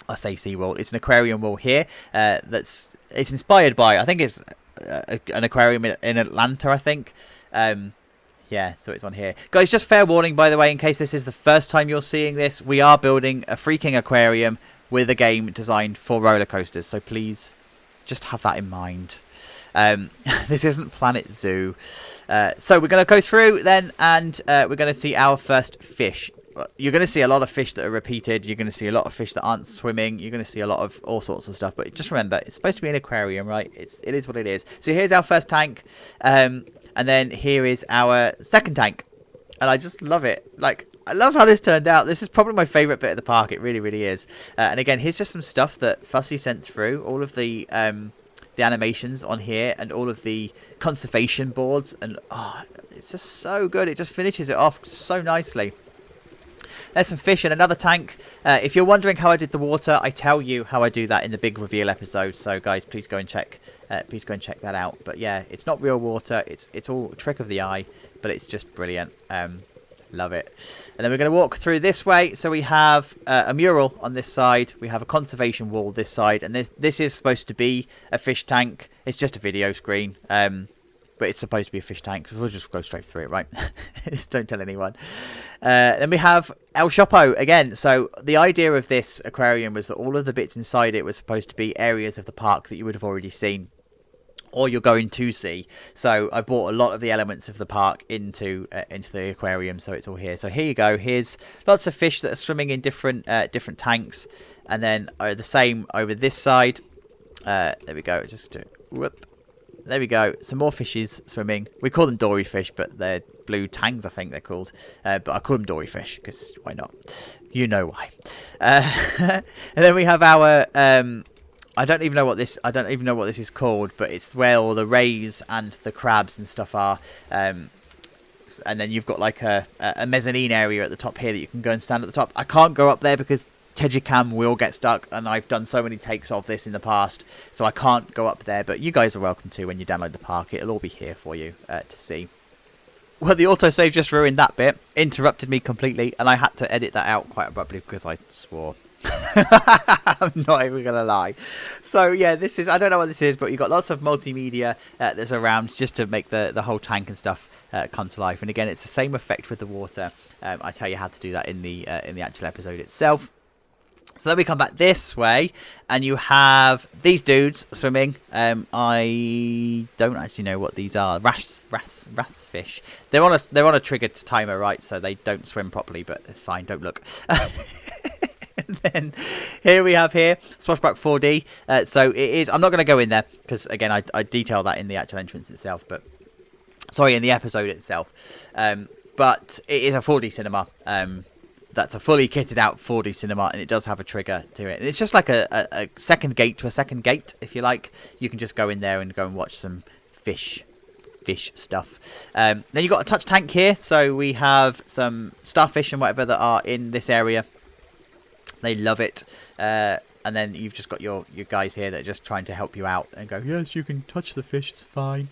I say seawall. It's an aquarium wall here. It's inspired by, I think it's an aquarium in Atlanta, I think. Yeah, so it's on here. Guys, just fair warning, by the way, in case this is the first time you're seeing this, we are building a freaking aquarium with a game designed for roller coasters. So please just have that in mind. This isn't Planet Zoo. So we're going to go through then, and we're going to see our first fish. You're going to see a lot of fish that are repeated. You're going to see a lot of fish that aren't swimming. You're going to see a lot of all sorts of stuff. But just remember, it's supposed to be an aquarium, right? It is what it is. So here's our first tank. And then here is our second tank. And I just love it. Like, I love how this turned out. This is probably my favourite bit of the park. It really, really is. And again, here's just some stuff that Fussy sent through. All of the animations on here and all of the conservation boards. And, oh, it's just so good. It just finishes it off so nicely. There's some fish in another tank. If you're wondering how I did the water, I tell you how I do that in the big reveal episode. So guys, please go and check. Please go and check that out. But yeah, it's not real water. It's all a trick of the eye, but it's just brilliant. Love it. And then we're going to walk through this way. So we have a mural on this side. We have a conservation wall this side, and this is supposed to be a fish tank. It's just a video screen. But it's supposed to be a fish tank, so we'll just go straight through it, right? Just don't tell anyone. Then we have El Chopo again. So the idea of this aquarium was that all of the bits inside it were supposed to be areas of the park that you would have already seen, or you're going to see. So I brought a lot of the elements of the park into the aquarium, so it's all here. So here you go. Here's lots of fish that are swimming in different tanks, and then the same over this side. There we go. Just whoop. There we go. Some more fishes swimming. We call them dory fish, but they're blue tangs, I think they're called. But I call them dory fish because why not? You know why. And then we have our. I don't even know what this is called, but it's where all the rays and the crabs and stuff are. And then you've got like a mezzanine area at the top here that you can go and stand at the top. I can't go up there because Tejicam will get stuck, and I've done so many takes of this in the past, so I can't go up there, but you guys are welcome to when you download the park. It'll all be here for you to see. Well, the autosave just ruined that bit, interrupted me completely, and I had to edit that out quite abruptly because I swore. I'm not even gonna lie. So yeah, this is, I don't know what this is, but you've got lots of multimedia that's around just to make the whole tank and stuff come to life. And again, it's the same effect with the water. I tell you how to do that in the actual episode itself. So then we come back this way, and you have these dudes swimming. I don't actually know what these are. Wrasse fish. They're on a triggered timer, right? So they don't swim properly, but it's fine. Don't look. And then here we have Swashbuck 4D. So it is. I'm not going to go in there because again, I detail that in the actual entrance itself. But sorry, in the episode itself. But it is a 4D cinema. That's a fully kitted out 4D cinema, and it does have a trigger to it. And it's just like a second gate to a second gate, if you like. You can just go in there and go and watch some fish stuff. Then you've got a touch tank here, so we have some starfish and whatever that are in this area. They love it. And then you've just got your guys here that are just trying to help you out and go, yes, you can touch the fish, it's fine.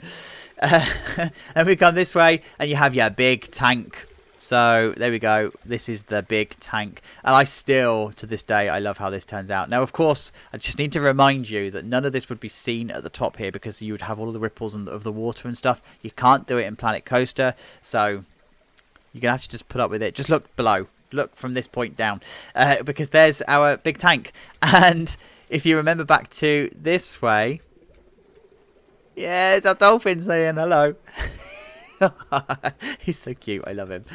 And we come this way, and you have your big tank. So there we go. This is the big tank. And I still, to this day, I love how this turns out. Now, of course, I just need to remind you that none of this would be seen at the top here because you would have all of the ripples of the water and stuff. You can't do it in Planet Coaster. So you're going to have to just put up with it. Just look below. Look from this point down. Because there's our big tank. And if you remember back to this way. Yeah, it's a dolphin saying hello. He's so cute. I love him.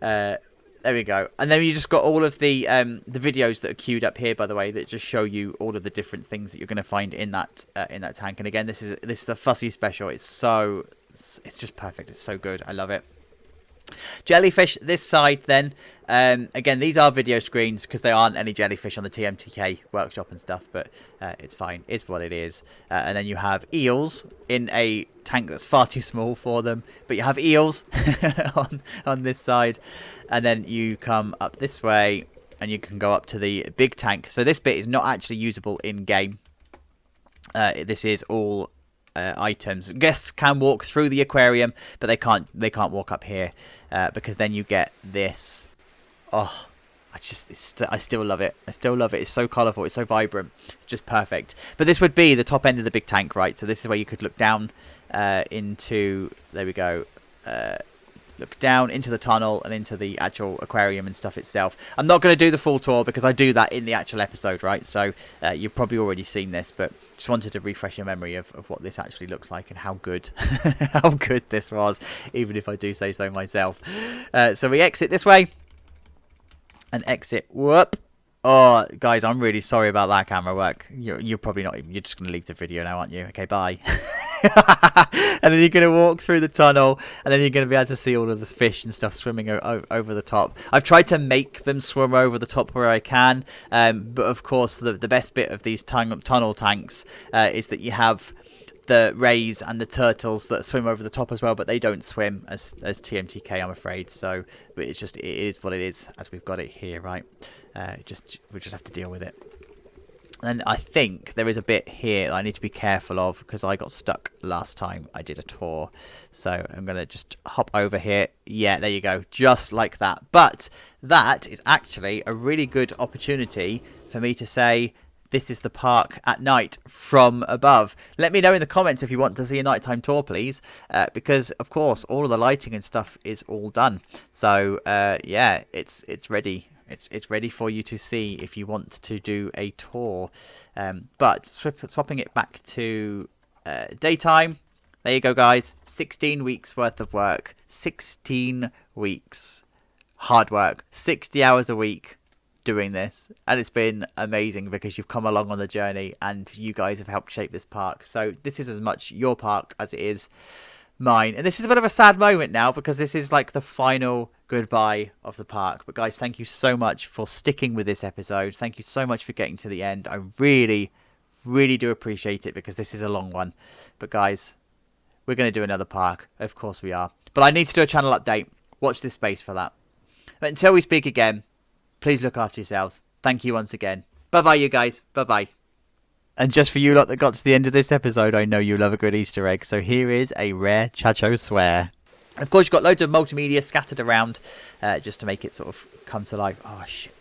There we go. And then you just got all of the videos that are queued up here, by the way, that just show you all of the different things that you're going to find in that tank. And again, this is a Fussy special. It's just perfect. It's so good. I love it. Jellyfish this side then. Again, these are video screens because there aren't any jellyfish on the TMTK workshop and stuff, but it's fine. It's what it is. And then you have eels in a tank that's far too small for them, but you have eels on this side. And then you come up this way and you can go up to the big tank. So this bit is not actually usable in game. This is all items. Guests can walk through the aquarium, but they can't walk up here because then you get this. Oh, I still love it. I still love it. It's so colourful. It's so vibrant. It's just perfect. But this would be the top end of the big tank, right? So this is where you could look down into. There we go. Look down into the tunnel and into the actual aquarium and stuff itself. I'm not going to do the full tour because I do that in the actual episode, right? So you've probably already seen this, but just wanted to refresh your memory of what this actually looks like and how good how good this was, even if I do say so myself. So we exit this way and exit. Whoop. Oh, guys, I'm really sorry about that camera work. You're probably not even, you're just going to leave the video now, aren't you? Okay, bye. And then you're going to walk through the tunnel, and then you're going to be able to see all of the fish and stuff swimming over the top. I've tried to make them swim over the top where I can, but of course the best bit of these tunnel tanks is that you have the rays and the turtles that swim over the top as well, but they don't swim as TMTK, I'm afraid. So but it is what it is, as we've got it here, right? We just have to deal with it. And I think there is a bit here that I need to be careful of, because I got stuck last time I did a tour. So I'm going to just hop over here. Yeah, there you go. Just like that. But that is actually a really good opportunity for me to say, this is the park at night from above. Let me know in the comments if you want to see a nighttime tour, please. Because, of course, all of the lighting and stuff is all done. So, yeah, it's ready. It's ready for you to see if you want to do a tour. But swapping it back to daytime. There you go, guys. 16 weeks worth of work. 16 weeks. Hard work. 60 hours a week doing this. And it's been amazing because you've come along on the journey and you guys have helped shape this park. So this is as much your park as it is mine. And this is a bit of a sad moment now because this is like the final goodbye of the park. But guys, thank you so much for sticking with this episode. Thank you so much for getting to the end. I really do appreciate it because this is a long one. But guys, we're going to do another park. Of course we are. But I need to do a channel update. Watch this space for that. But until we speak again, please look after yourselves. Thank you once again. Bye-bye, you guys. Bye-bye. And just for you lot that got to the end of this episode, I know you love a good Easter egg. So here is a rare Chacho swear. Of course, you've got loads of multimedia scattered around just to make it sort of come to life. Oh, shit.